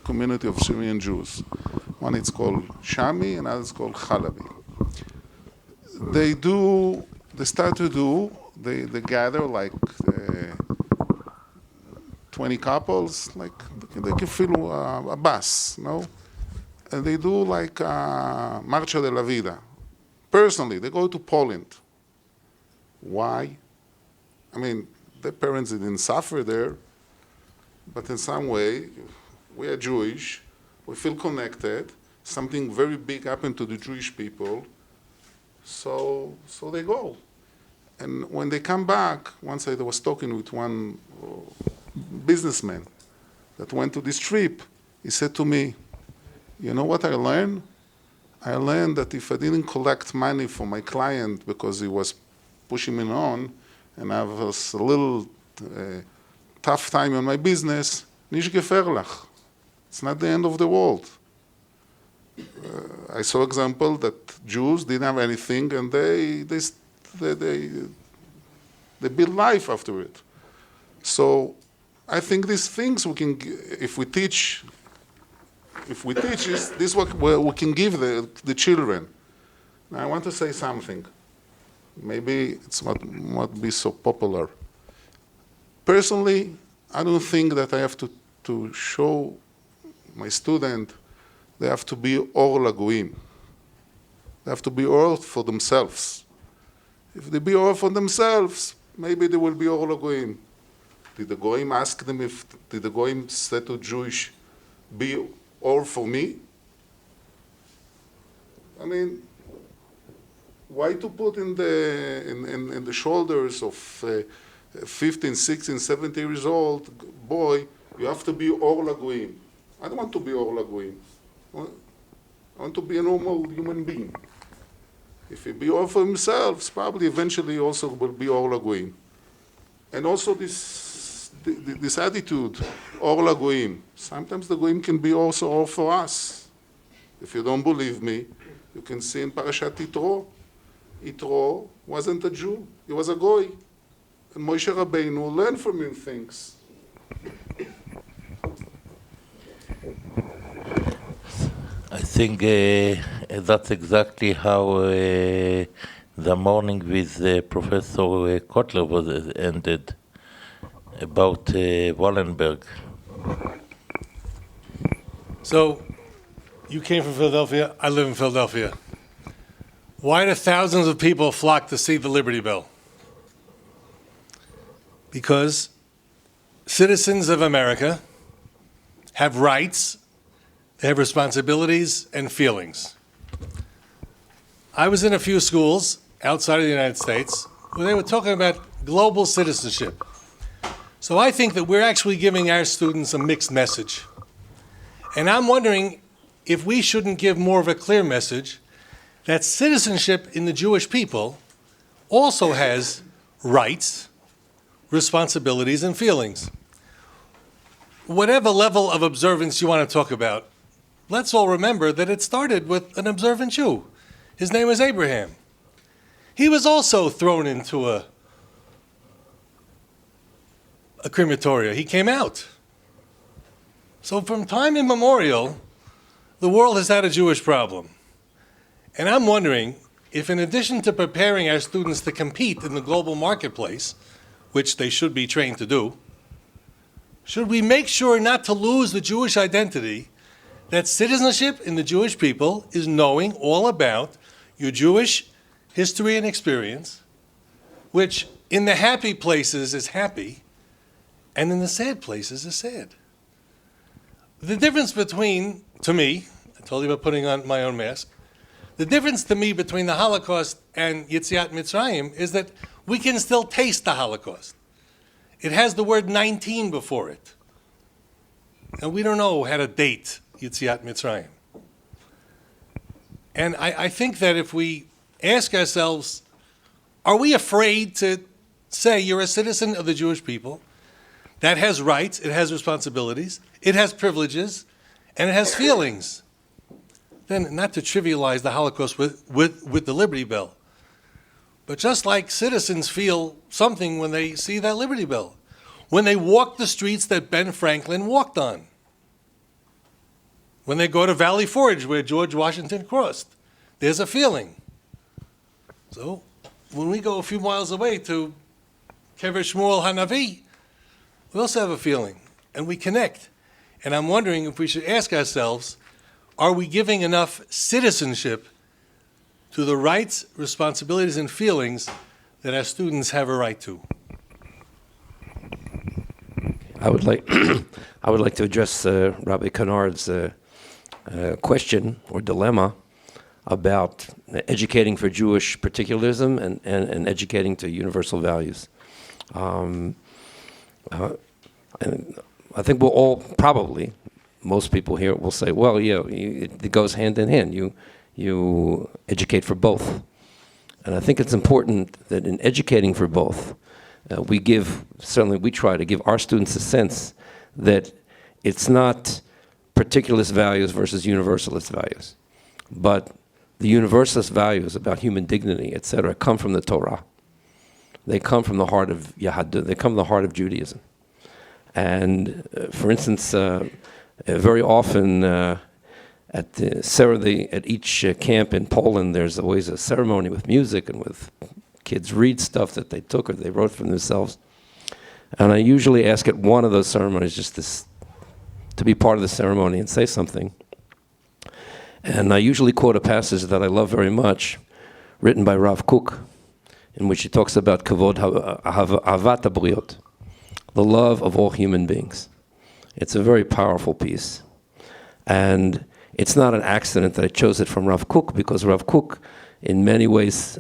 community of Syrian Jews. One is called Shami, and another is called Halabi. They gather like 20 couples, like they can fill a bus, no? And they do like Marcha de la Vida. Personally, they go to Poland. Why? I mean, their parents didn't suffer there, but in some way, we are Jewish, we feel connected, something very big happened to the Jewish people, so they go. And when they come back, once I was talking with one businessman that went to this trip, he said to me, you know what I learned? I learned that if I didn't collect money for my client because he was pushing me on, and I was a little tough time in my business, nicht gefährlich. It's not the end of the world. I saw example that Jews didn't have anything, and they build life after it. So I think these things we can, if we teach, this is what we can give the children. Now I want to say something. Maybe it's not be so popular. Personally, I don't think that I have to show my student they have to be or lagoim. They have to be or for themselves. If they be or for themselves, maybe they will be or lagoim. Did the goyim ask them did the goyim say to Jewish, be or for me? I mean, why to put in the shoulders of 15, 16, 17 years old boy, you have to be or lagoim. I don't want to be or lagoim. I want to be a normal human being. If he be all for himself, probably eventually also will be or lagoim. And also this attitude, or lagoim. Sometimes the goyim can be also all for us. If you don't believe me, you can see in Parashat Yitro. Yitro wasn't a Jew, he was a goy. And Moshe Rabbeinu learned from him things. I think that's exactly how the morning with Professor Kotler was ended about Wallenberg. So, you came from Philadelphia, I live in Philadelphia. Why do thousands of people flock to see the Liberty Bell? Because citizens of America have rights, they have responsibilities and feelings. I was in a few schools outside of the United States where they were talking about global citizenship. So I think that we're actually giving our students a mixed message. And I'm wondering if we shouldn't give more of a clear message that citizenship in the Jewish people also has rights, responsibilities, and feelings. Whatever level of observance you want to talk about, let's all remember that it started with an observant Jew. His name was Abraham. He was also thrown into a crematoria. He came out. So from time immemorial, the world has had a Jewish problem. And I'm wondering if, in addition to preparing our students to compete in the global marketplace, which they should be trained to do, should we make sure not to lose the Jewish identity, that citizenship in the Jewish people is knowing all about your Jewish history and experience, which in the happy places is happy, and in the sad places is sad. The difference between, to me, I told you about putting on my own mask, the difference to me between the Holocaust and Yetziat Mitzrayim is that we can still taste the Holocaust. It has the word 19 before it. And we don't know how to date Yetziat Mitzrayim. And I think that if we ask ourselves, are we afraid to say you're a citizen of the Jewish people? That has rights, it has responsibilities, it has privileges, and it has feelings. Then not to trivialize the Holocaust with the Liberty Bell, But just like citizens feel something when they see that Liberty Bell, when they walk the streets that Ben Franklin walked on, when they go to Valley Forge where George Washington crossed, there's a feeling. So when we go a few miles away to Kever Shmuel Hanavi, we also have a feeling, and we connect. And I'm wondering if we should ask ourselves, are we giving enough citizenship to the rights, responsibilities, and feelings that our students have a right to? I would like to address Rabbi Kennard's question or dilemma about educating for Jewish particularism and educating to universal values. And I think we'll all probably, most people here will say, well, yeah, it goes hand in hand. You educate for both. And I think it's important that in educating for both, we try to give our students a sense that it's not particularist values versus universalist values, but the universalist values about human dignity, etc., come from the Torah. They come from the heart of Yehuda. They come from the heart of Judaism. And for instance, very often at each camp in Poland, there's always a ceremony with music and with kids read stuff that they took or they wrote for themselves. And I usually ask at one of those ceremonies just to be part of the ceremony and say something. And I usually quote a passage that I love very much, written by Rav Kook, in which he talks about kavod avat habriot, the love of all human beings. It's a very powerful piece. And it's not an accident that I chose it from Rav Kook, because Rav Kook, in many ways,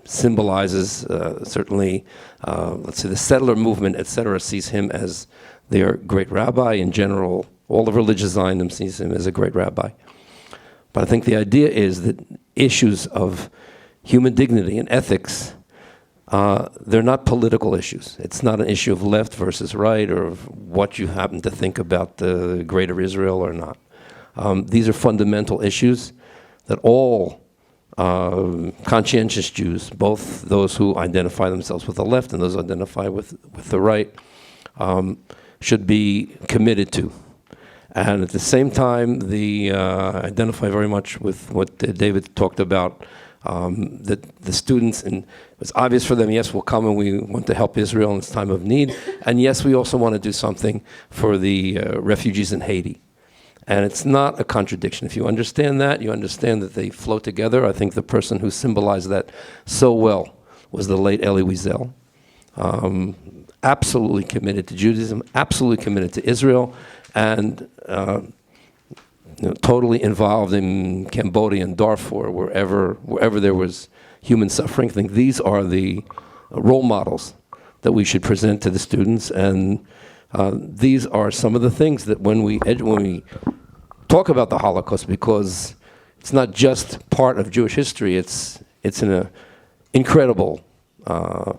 symbolizes, certainly, let's say, the settler movement, etc., sees him as their great rabbi. In general, all of religious Zionism sees him as a great rabbi. But I think the idea is that issues of human dignity and ethics, they're not political issues. It's not an issue of left versus right or of what you happen to think about the greater Israel or not. These are fundamental issues that all conscientious Jews, both those who identify themselves with the left and those who identify with the right, should be committed to. And at the same time, identify very much with what David talked about, that the students, and it's obvious for them, yes, we'll come and we want to help Israel in its time of need, and yes, we also want to do something for the refugees in Haiti. And it's not a contradiction. If you understand that, you understand that they flow together. I think the person who symbolized that so well was the late Elie Wiesel. Absolutely committed to Judaism, absolutely committed to Israel, and totally involved in Cambodia and Darfur, wherever there was human suffering. I think these are the role models that we should present to the students, and these are some of the things that when we talk about the Holocaust, because it's not just part of Jewish history, it's an incredible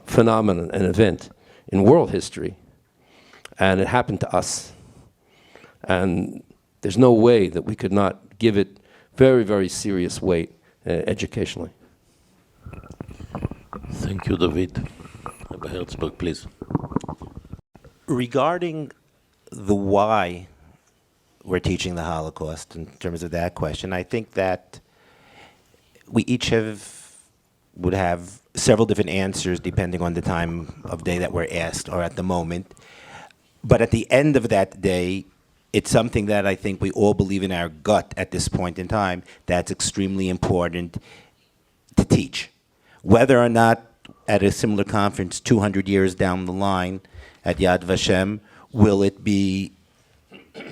phenomenon, an event in world history, and it happened to us. And there's no way that we could not give it very, very serious weight educationally. Thank you, David. Rabbi Hertzberg, please. Regarding the why we're teaching the Holocaust, in terms of that question, I think that we each would have several different answers depending on the time of day that we're asked or at the moment. But at the end of that day, it's something that I think we all believe in our gut at this point in time that's extremely important to teach. Whether or not at a similar conference 200 years down the line at Yad Vashem, will it be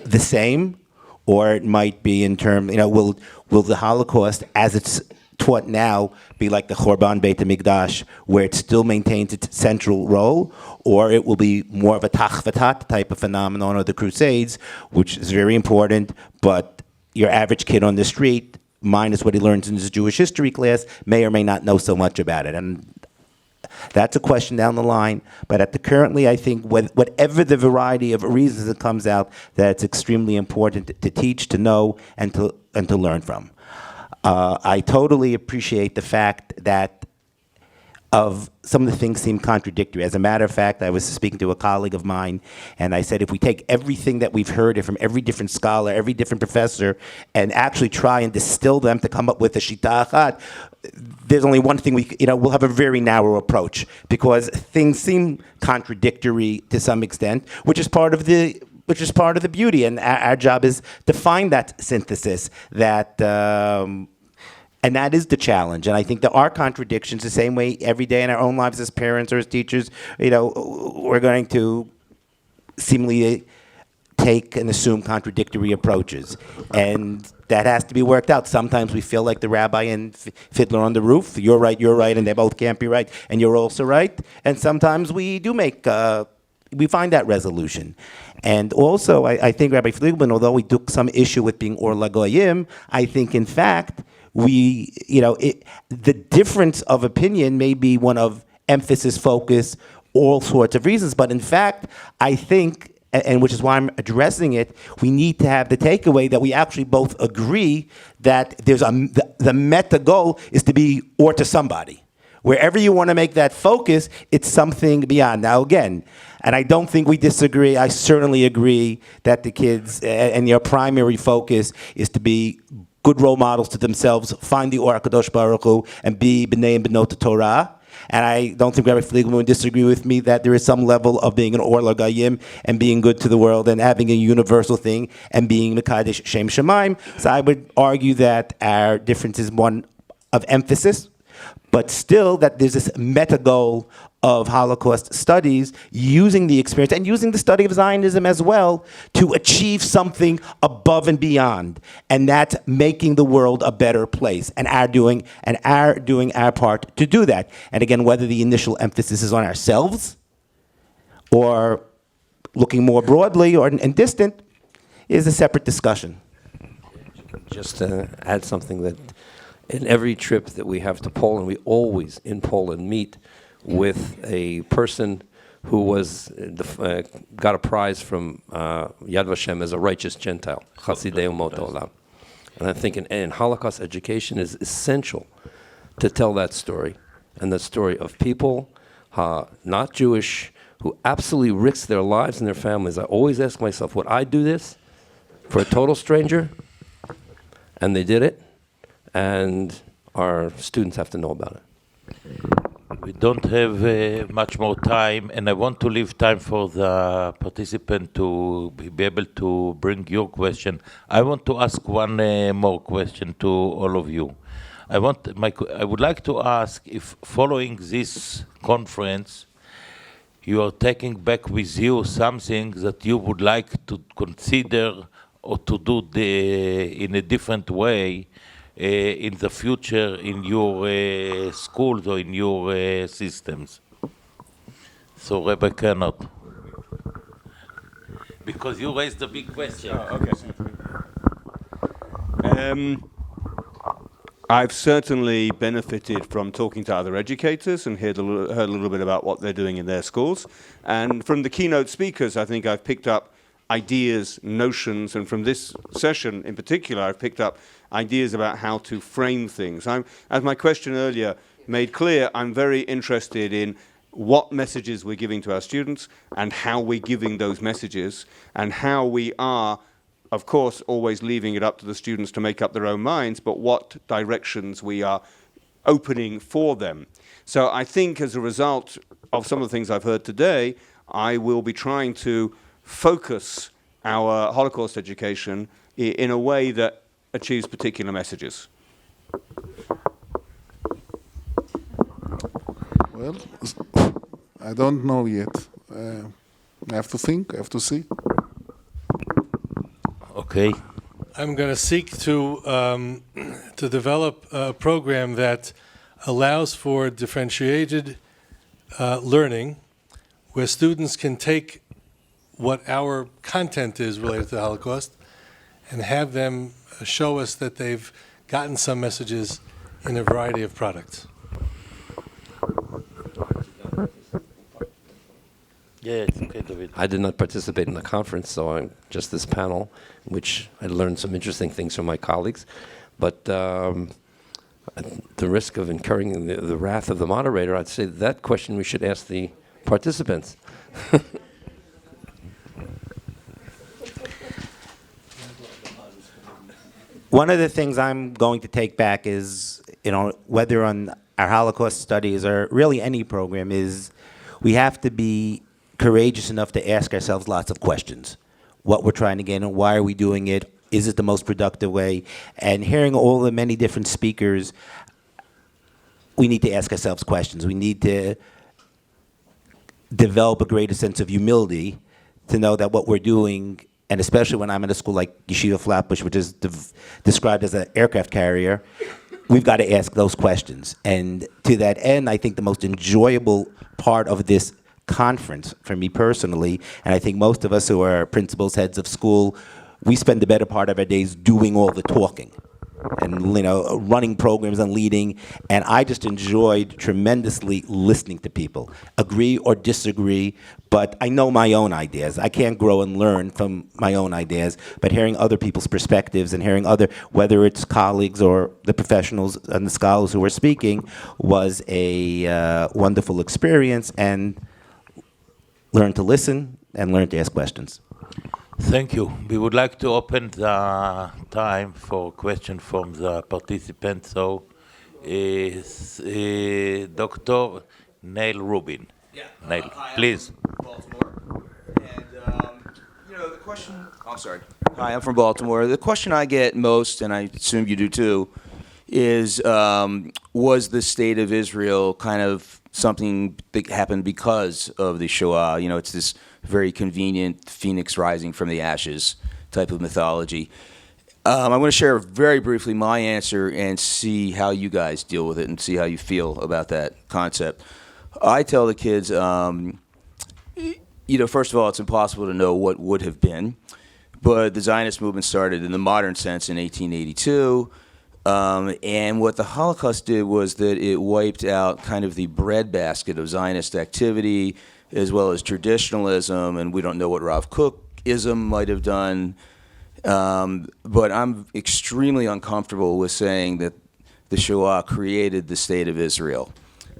the same? Or it might be in terms, will the Holocaust, as it's taught now, be like the Chorban Beit HaMikdash, where it still maintains its central role, or it will be more of a tachvatat type of phenomenon, or the Crusades, which is very important, but your average kid on the street, minus what he learns in his Jewish history class, may or may not know so much about it. And that's a question down the line, but currently I think whatever the variety of reasons that comes out, that it's extremely important to teach, to know, and to learn from. I totally appreciate the fact that of some of the things seem contradictory. As a matter of fact, I was speaking to a colleague of mine, and I said, if we take everything that we've heard from every different scholar, every different professor, and actually try and distill them to come up with a shita achat, there's only one thing we'll have a very narrow approach, because things seem contradictory to some extent, which is part of the beauty, and our job is to find that synthesis, and that is the challenge. And I think there are contradictions the same way every day in our own lives as parents or as teachers. We're going to seemingly take and assume contradictory approaches. And that has to be worked out. Sometimes we feel like the rabbi and fiddler on the roof. You're right, and they both can't be right, and you're also right. And sometimes we do we find that resolution. And also, I think Rabbi Fligelman, although we took some issue with being Or Lagoyim, I think, in fact, the difference of opinion may be one of emphasis, focus, all sorts of reasons. But in fact, I think, and which is why I'm addressing it, we need to have the takeaway that we actually both agree that the meta goal is to be or to somebody. Wherever you want to make that focus, it's something beyond. Now, again, and I don't think we disagree. I certainly agree that the kids and your primary focus is to be good role models to themselves, find the Or HaKadosh Baruch Hu, and be B'nai and B'not Torah. And I don't think Rabbi Fligelman would disagree with me that there is some level of being an Or L'Goyim and being good to the world and having a universal thing and being Mekadesh Shem Shemaim. So I would argue that our difference is one of emphasis, but still that there's this meta goal of Holocaust studies, using the experience and using the study of Zionism as well to achieve something above and beyond, and that's making the world a better place, and our doing our part to do that. And again, whether the initial emphasis is on ourselves or looking more broadly and distant is a separate discussion. Just to add something, that in every trip that we have to Poland, we always in Poland meet with a person who was got a prize from Yad Vashem as a righteous Gentile, Chasidei Umot Olam. And I think in Holocaust education is essential to tell that story, and the story of people not Jewish who absolutely risked their lives and their families. I always ask myself, would I do this for a total stranger? And they did it, and our students have to know about it. We don't have much more time, and I want to leave time for the participant to be able to bring your question. I want to ask one more question to all of you. I would like to ask if, following this conference, you are taking back with you something that you would like to consider or to do in a different way in the future in your schools or in your systems. So, Rabbi Kennard, because you raised the big question. I've certainly benefited from talking to other educators and heard a little bit about what they're doing in their schools. And from the keynote speakers, I think I've picked up ideas, notions, and from this session in particular, I've picked up ideas about how to frame things. As my question earlier made clear, I'm very interested in what messages we're giving to our students and how we're giving those messages, and how we are, of course, always leaving it up to the students to make up their own minds, but what directions we are opening for them. So I think as a result of some of the things I've heard today, I will be trying to focus our Holocaust education in a way that achieves particular messages. Well, I don't know yet. I have to think, I have to see. Okay. I'm going to seek to develop a program that allows for differentiated learning, where students can take what our content is related to the Holocaust and have them show us that they've gotten some messages in a variety of products. Yeah, it's okay, David. I did not participate in the conference, so I'm just this panel, which I learned some interesting things from my colleagues. But at the risk of incurring the wrath of the moderator, I'd say that question we should ask the participants. One of the things I'm going to take back is, whether on our Holocaust studies or really any program, is we have to be courageous enough to ask ourselves lots of questions. What we're trying to get and why are we doing it? Is it the most productive way? And hearing all the many different speakers, we need to ask ourselves questions. We need to develop a greater sense of humility to know that what we're doing, and especially when I'm at a school like Yeshiva Flatbush, which is described as an aircraft carrier, we've got to ask those questions. And to that end, I think the most enjoyable part of this conference for me personally, and I think most of us who are principals, heads of school, we spend the better part of our days doing all the talking and running programs and leading, and I just enjoyed tremendously listening to people, agree or disagree, but I know my own ideas. I can't grow and learn from my own ideas, but hearing other people's perspectives and hearing whether it's colleagues or the professionals and the scholars who are speaking, was a wonderful experience, and learn to listen and learn to ask questions. Thank you. We would like to open the time for question from the participants. So, Dr. Neil Rubin. Yeah. Neil, Hi, please. I'm from Baltimore. And, the question, I'm sorry. Hi, I'm from Baltimore. The question I get most, and I assume you do too, is was the state of Israel kind of something that happened because of the Shoah? It's this very convenient phoenix rising from the ashes type of mythology. I'm going to share very briefly my answer and see how you guys deal with it and see how you feel about that concept. I tell the kids, first of all, it's impossible to know what would have been, but the Zionist movement started in the modern sense in 1882. And what the Holocaust did was that it wiped out kind of the breadbasket of Zionist activity, as well as traditionalism, and we don't know what Rav Kookism might have done. But I'm extremely uncomfortable with saying that the Shoah created the state of Israel.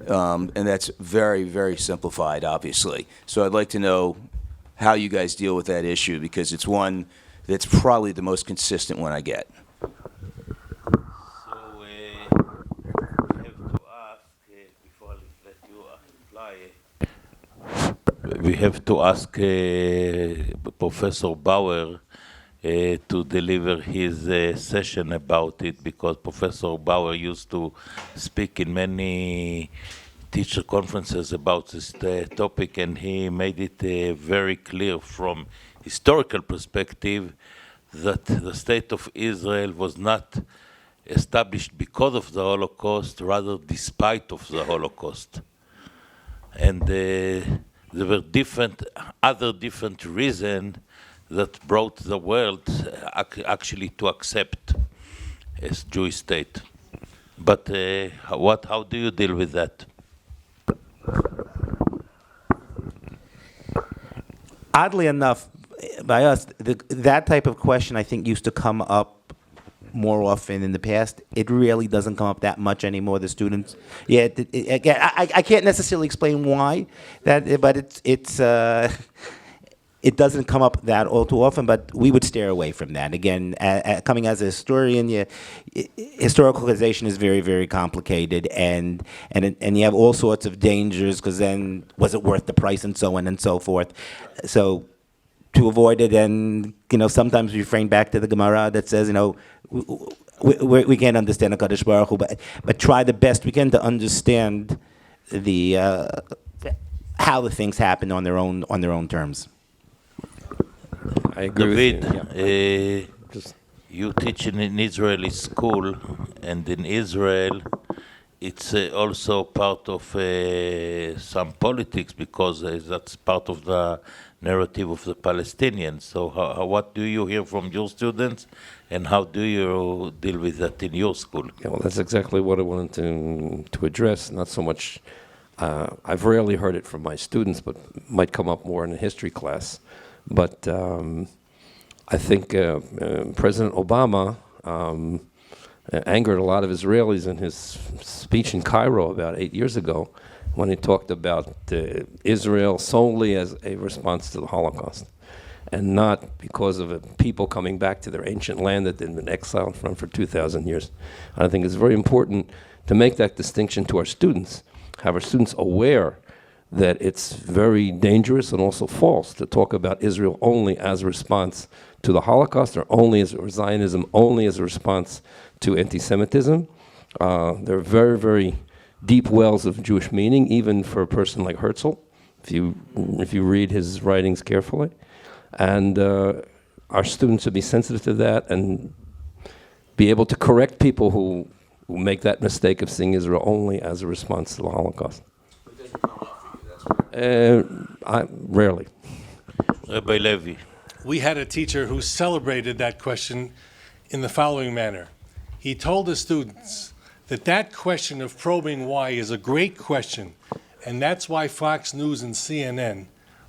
And that's very, very simplified, obviously. So I'd like to know how you guys deal with that issue, because it's one that's probably the most consistent one I get. We have to ask Professor Bauer to deliver his session about it, because Professor Bauer used to speak in many teacher conferences about this topic, and he made it very clear from historical perspective that the state of Israel was not established because of the Holocaust, rather despite of the Holocaust. And there were other different reasons that brought the world actually to accept a Jewish state. But how do you deal with that? Oddly enough, by us, that type of question I think used to come up more often in the past. It really doesn't come up that much anymore. The students, again, I can't necessarily explain why but it doesn't come up that all too often. But we would steer away from that. Again, coming as a historian, historicalization is very, very complicated, and you have all sorts of dangers, because then was it worth the price, and so on and so forth. So to avoid it, and sometimes we refrain back to the Gemara that says, we can't understand HaKadosh Baruch Hu, but try the best we can to understand how the things happen on their own terms. I agree David, with you. you teach in an Israeli school, and in Israel, it's also part of some politics, because that's part of the narrative of the Palestinians. So what do you hear from your students, and how do you deal with that in your school? Yeah, well, that's exactly what I wanted to address. Not so much, I've rarely heard it from my students, but might come up more in a history class. But I think President Obama angered a lot of Israelis in his speech in Cairo about 8 years ago, when he talked about Israel solely as a response to the Holocaust, and not because of a people coming back to their ancient land that they'd been exiled from for 2,000 years. And I think it's very important to make that distinction to our students, have our students aware that it's very dangerous and also false to talk about Israel only as a response to the Holocaust, or Zionism only as a response to anti-Semitism. There are very, very deep wells of Jewish meaning, even for a person like Herzl, if you read his writings carefully. And our students should be sensitive to that and be able to correct people who make that mistake of seeing Israel only as a response to the Holocaust. Rarely. Rabbi Levy. We had a teacher who celebrated that question in the following manner. He told the students that that question of probing why is a great question, and that's why Fox News and CNN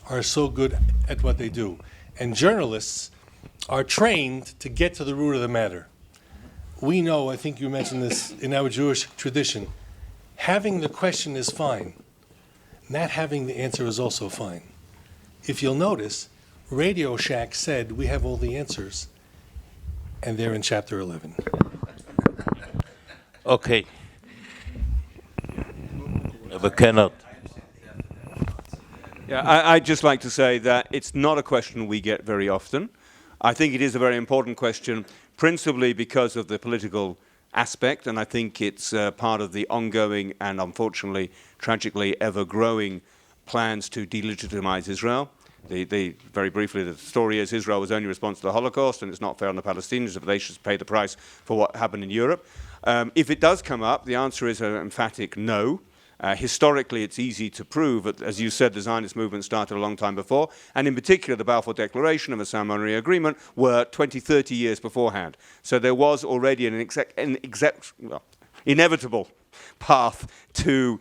are so good at what they do. And journalists are trained to get to the root of the matter. We know, I think you mentioned this, in our Jewish tradition, having the question is fine. Not having the answer is also fine. If you'll notice, Radio Shack said we have all the answers, and they're in chapter 11. Okay. Rabbi Kennard. Yeah, I'd just like to say that it's not a question we get very often. I think it is a very important question, principally because of the political aspect, and I think it's part of the ongoing and unfortunately, tragically, ever-growing plans to delegitimize Israel. Very briefly, the story is Israel was only responsible to the Holocaust, and it's not fair on the Palestinians if they should pay the price for what happened in Europe. If it does come up, the answer is an emphatic no. Historically, it's easy to prove that, as you said, the Zionist movement started a long time before, and in particular, the Balfour Declaration and the San Maria Agreement were 20, 30 years beforehand. So there was already an inevitable path to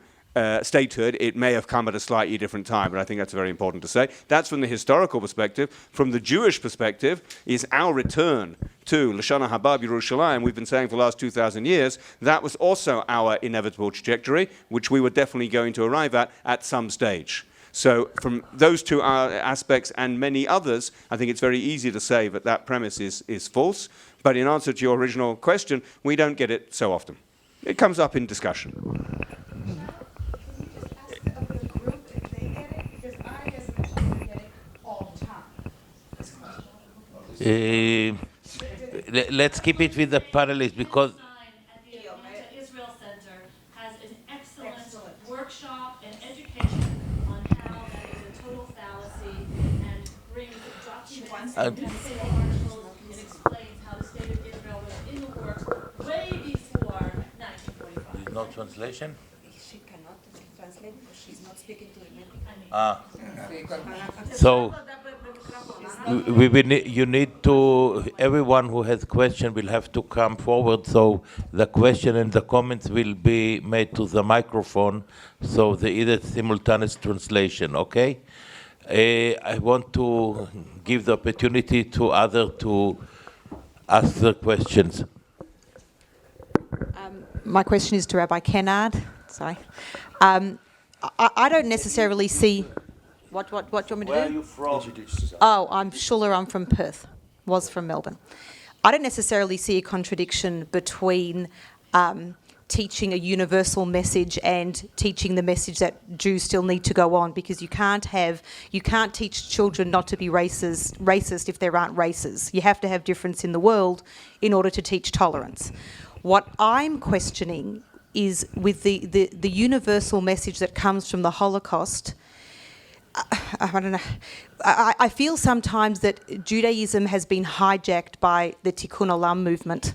statehood. It may have come at a slightly different time, but I think that's very important to say. That's from the historical perspective. From the Jewish perspective, is our return to Lashana Haba Yerushalayim, we've been saying for the last 2,000 years, that was also our inevitable trajectory, which we were definitely going to arrive at some stage. So from those two aspects and many others, I think it's very easy to say that that premise is false. But in answer to your original question, we don't get it so often. It comes up in discussion. Let's keep it with the panelists because the Israel Center has an excellent workshop and education on how that is a total fallacy and brings documents and articles and explains how the state of Israel was in the works way before 1945. there's no translation. She cannot translate because she's not speaking to him. So you need to, everyone who has question will have to come forward, so the question and the comments will be made to the microphone, so there is a simultaneous translation, okay? I want to give the opportunity to others to ask the questions. My question is to Rabbi Kennard. Sorry. I don't necessarily see... What do you want me to do? Where are you from? Oh, I'm Schuller. I'm from Perth. Was from Melbourne. I don't necessarily see a contradiction between teaching a universal message and teaching the message that Jews still need to go on, because you can't teach children not to be racist if there aren't races. You have to have difference in the world in order to teach tolerance. What I'm questioning is with the universal message that comes from the Holocaust. I don't know. I feel sometimes that Judaism has been hijacked by the Tikkun Olam movement,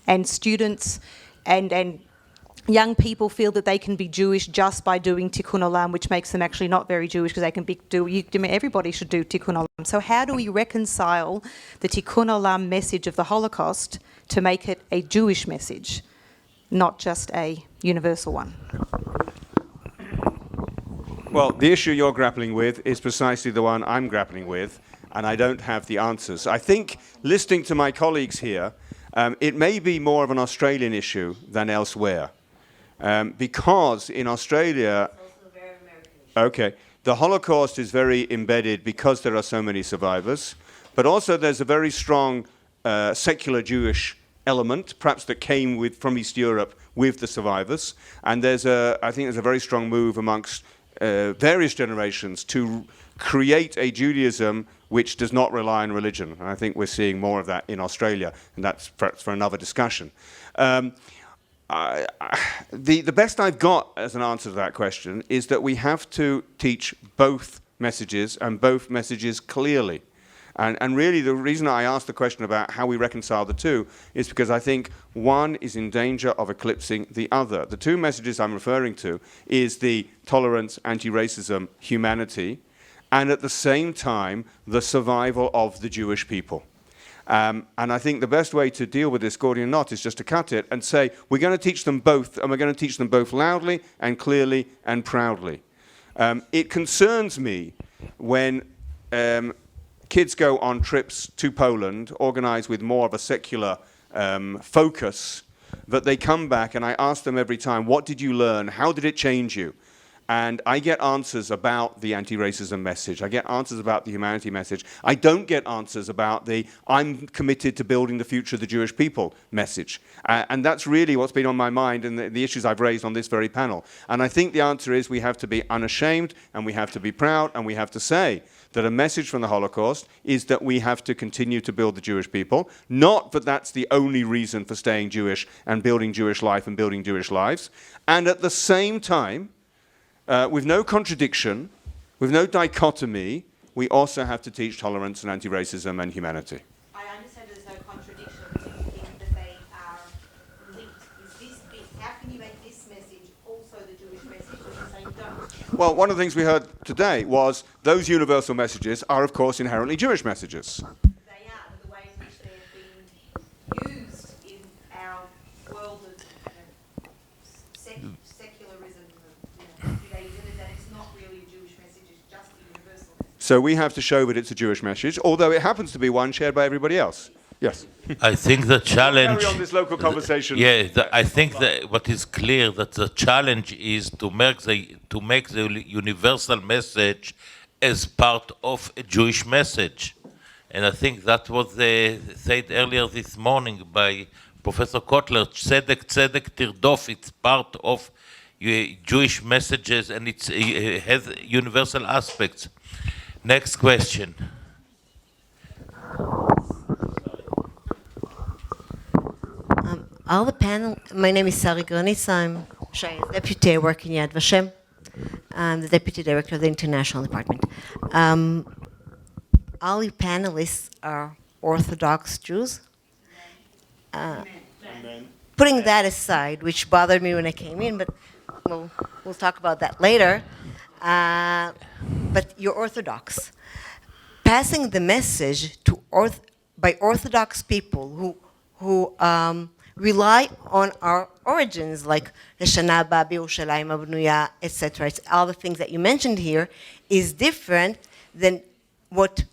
and students and young people feel that they can be Jewish just by doing Tikkun Olam, which makes them actually not very Jewish, because they can everybody should do Tikkun Olam. So how do we reconcile the Tikkun Olam message of the Holocaust to make it a Jewish message, not just a universal one? Well, the issue you're grappling with is precisely the one I'm grappling with, and I don't have the answers. I think, listening to my colleagues here, It may be more of an Australian issue than elsewhere, because in Australia, okay, the Holocaust is very embedded because there are so many survivors, but also there's a very strong secular Jewish element, perhaps that came from East Europe with the survivors, and I think there's a very strong move amongst various generations to create a Judaism which does not rely on religion. And I think we're seeing more of that in Australia, and that's perhaps for another discussion. The best I've got as an answer to that question is that we have to teach both messages, and both messages clearly. And really the reason I asked the question about how we reconcile the two is because I think one is in danger of eclipsing the other. The two messages I'm referring to is the tolerance, anti-racism, humanity, and at the same time, the survival of the Jewish people. And I think the best way to deal with this Gordian knot is just to cut it and say, we're going to teach them both, and we're going to teach them both loudly and clearly and proudly. It concerns me when kids go on trips to Poland, organized with more of a secular focus, that they come back and I ask them every time, what did you learn? How did it change you? And I get answers about the anti-racism message. I get answers about the humanity message. I don't get answers about the I'm committed to building the future of the Jewish people message. And that's really what's been on my mind and the issues I've raised on this very panel. And I think the answer is we have to be unashamed and we have to be proud and we have to say that a message from the Holocaust is that we have to continue to build the Jewish people, not that that's the only reason for staying Jewish and building Jewish life and building Jewish lives. And at the same time, with no contradiction, with no dichotomy, we also have to teach tolerance and anti-racism and humanity. I understand there's no contradiction. Do you think that they are linked? How can you make this message also the Jewish message when you're saying don't? Well, one of the things we heard today was those universal messages are, of course, inherently Jewish messages. They are, but the way in which they have been used in our world of secularism, Judaism, that it's not really a Jewish message, it's just a universal message. So we have to show that it's a Jewish message, although it happens to be one shared by everybody else. Yes. I think the challenge. Carry on this local conversation. I think that what is clear that the challenge is to make the universal message as part of a Jewish message, and I think that was said earlier this morning by Professor Kotler. Tzedek, tzedek tirdof. It's part of Jewish messages, and it has universal aspects. Next question. All the panel, my name is Sari Granitz, I'm Shaya's deputy, I work in Yad Vashem. I'm the deputy director of the international department. All you panelists are Orthodox Jews. Putting that aside, which bothered me when I came in, but we'll talk about that later. But you're Orthodox. Passing the message to by Orthodox people who rely on our origins, like Leshana Haba B'Yerushalayim Habnuya, etc. It's all the things that you mentioned here is different than what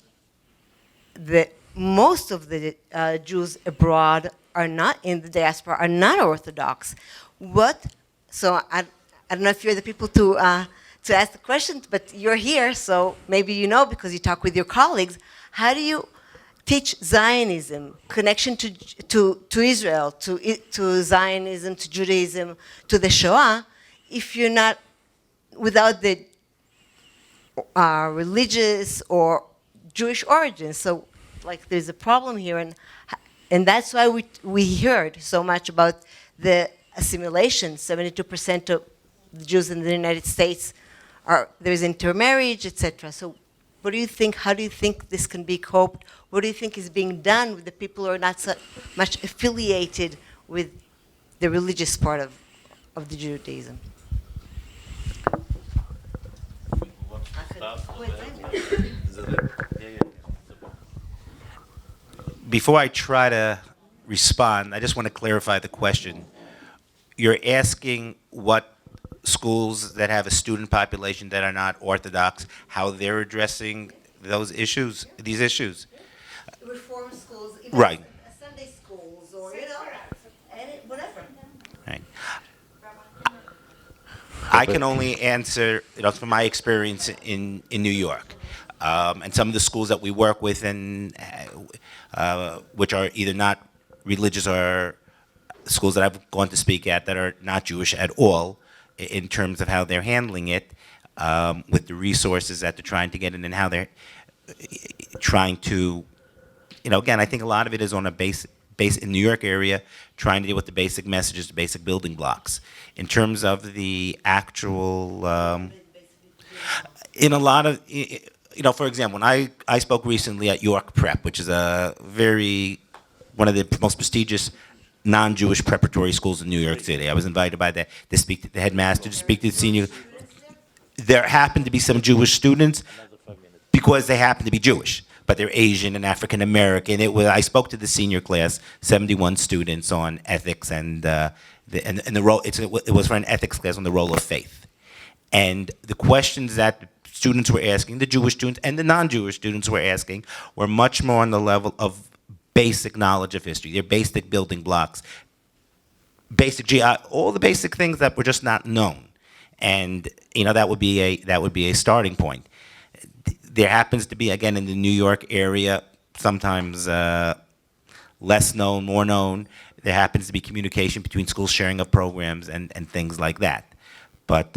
most of the Jews abroad are not in the diaspora are not Orthodox. So I don't know if you're the people to ask the question, but you're here, so maybe you know because you talk with your colleagues. How do you teach Zionism, connection to Israel, to Zionism, to Judaism, to the Shoah, if you're not without the religious or Jewish origins? So, like, there's a problem here, and that's why we heard so much about the assimilation. 72% of the Jews in the United States there's intermarriage, etc. So, what do you think? How do you think this can be coped? What do you think is being done with the people who are not so much affiliated with the religious part of the Judaism? Before I try to respond, I just want to clarify the question. You're asking what schools that have a student population that are not Orthodox, how they're addressing these issues? Reform schools, Right. Sunday schools, or I can only answer, from my experience in New York, and some of the schools that we work with, and which are either not religious or schools that I've gone to speak at that are not Jewish at all, in terms of how they're handling it, with the resources that they're trying to get in, and how they're trying to, again, I think a lot of it is on a base in New York area, trying to deal with the basic messages, the basic building blocks. In terms of the actual, in a lot of, for example, when I spoke recently at York Prep, which is one of the most prestigious non-Jewish preparatory schools in New York City. I was invited by to speak to the headmaster, to speak to the senior. There happened to be some Jewish students because they happen to be Jewish, but they're Asian and African American. I spoke to the senior class, 71 students, on ethics and the role. It was for an ethics class on the role of faith, and the questions that the students were asking, the Jewish students and the non-Jewish students were asking, were much more on the level of basic knowledge of history, their basic building blocks, all the basic things that were just not known, and that would be a starting point. There happens to be, again, in the New York area, sometimes less known, more known. There happens to be communication between schools, sharing of programs, and things like that. But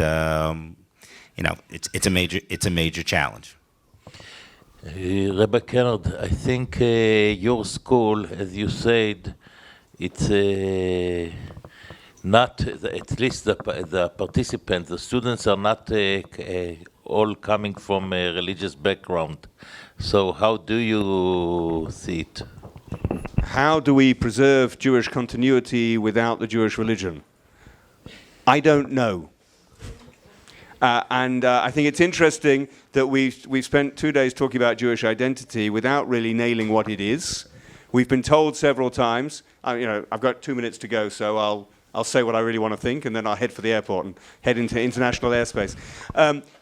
it's a major challenge. Rabbi Kennard, I think your school, as you said, it's not, at least the participants, the students are not all coming from a religious background. So how do you see it? How do we preserve Jewish continuity without the Jewish religion? I don't know. And I think it's interesting that we've spent 2 days talking about Jewish identity without really nailing what it is. We've been told several times, I've got 2 minutes to go, so I'll say what I really want to think, and then I'll head for the airport and head into international airspace.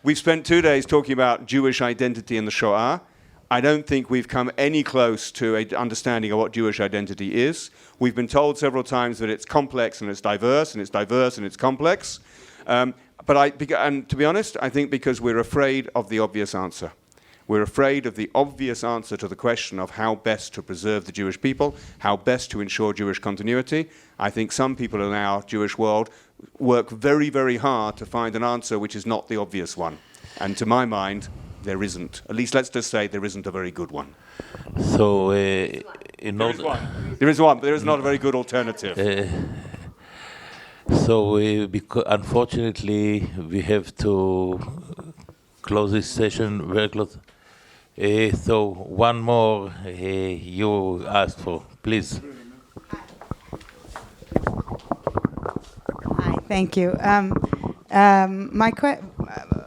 We've spent 2 days talking about Jewish identity in the Shoah. I don't think we've come any close to an understanding of what Jewish identity is. We've been told several times that it's complex and it's diverse, and it's diverse and it's complex. And to be honest, I think because we're afraid of the obvious answer. We're afraid of the obvious answer to the question of how best to preserve the Jewish people, how best to ensure Jewish continuity. I think some people in our Jewish world work very, very hard to find an answer which is not the obvious one. And to my mind, there isn't. At least let's just say there isn't a very good one. So, there is one, but there is not a very good alternative. So, unfortunately, we have to close this session very close. So, one more you asked for, please. Hi, thank you.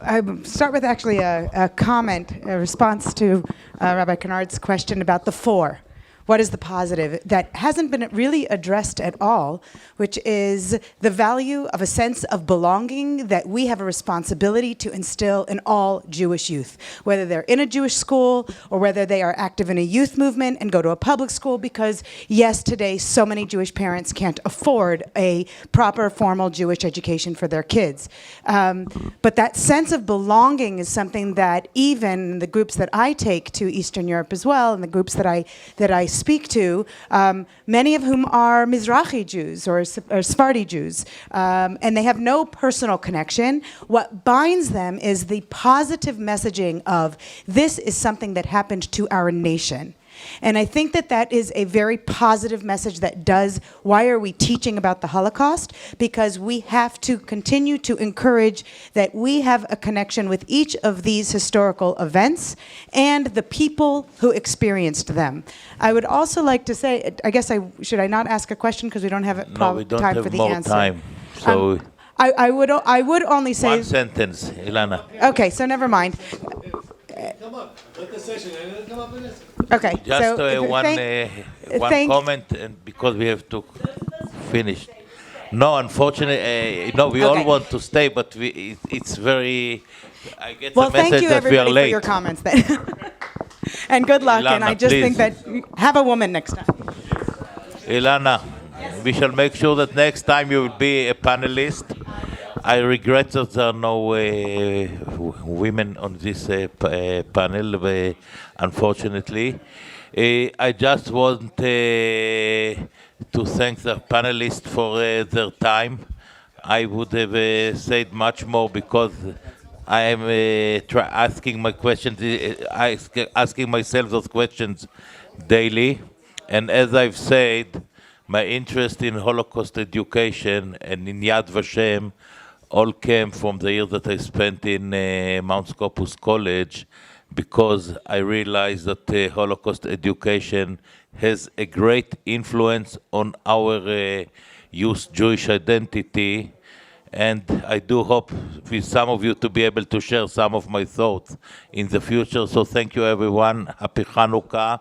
I start with actually a comment, a response to Rabbi Kennard's question about the four. What is the positive that hasn't been really addressed at all, which is the value of a sense of belonging that we have a responsibility to instill in all Jewish youth, whether they're in a Jewish school or whether they are active in a youth movement and go to a public school, because yes, today so many Jewish parents can't afford a proper formal Jewish education for their kids. But that sense of belonging is something that even the groups that I take to Eastern Europe as well, and the groups that I speak to, many of whom are Mizrahi Jews or Sephardi Jews, and they have no personal connection. What binds them is the positive messaging of this is something that happened to our nation. And I think that that is a very positive message that does, why are we teaching about the Holocaust? Because we have to continue to encourage that we have a connection with each of these historical events and the people who experienced them. I would also like to say, I guess should I not ask a question because we don't have time for the answer? Time. So I would only say one sentence, Ilana. Okay, so never mind. Come up. Let the session. Come up with this. Okay. Just so, one comment, and because we have to finish. No, unfortunately, we all want to stay, but it's very. I get the message thank you that we are everybody late. for your comments then. And good luck. Ilana, and I just think that have a woman next time. Ilana, we shall make sure that next time you will be a panelist. I regret that there are no women on this panel, unfortunately. I just want to thank the panelists for their time. I would have said much more because I am asking my questions, asking myself those questions daily. And as I've said, my interest in Holocaust education and in Yad Vashem all came from the year that I spent in Mount Scopus College, because I realized that Holocaust education has a great influence on our youth Jewish identity, and I do hope with some of you to be able to share some of my thoughts in the future. So thank you everyone. Happy Hanukkah.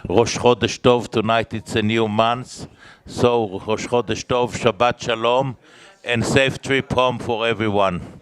Rosh Chodesh Tov. Tonight it's a new month. So Rosh Chodesh Tov, Shabbat Shalom, and safe trip home for everyone.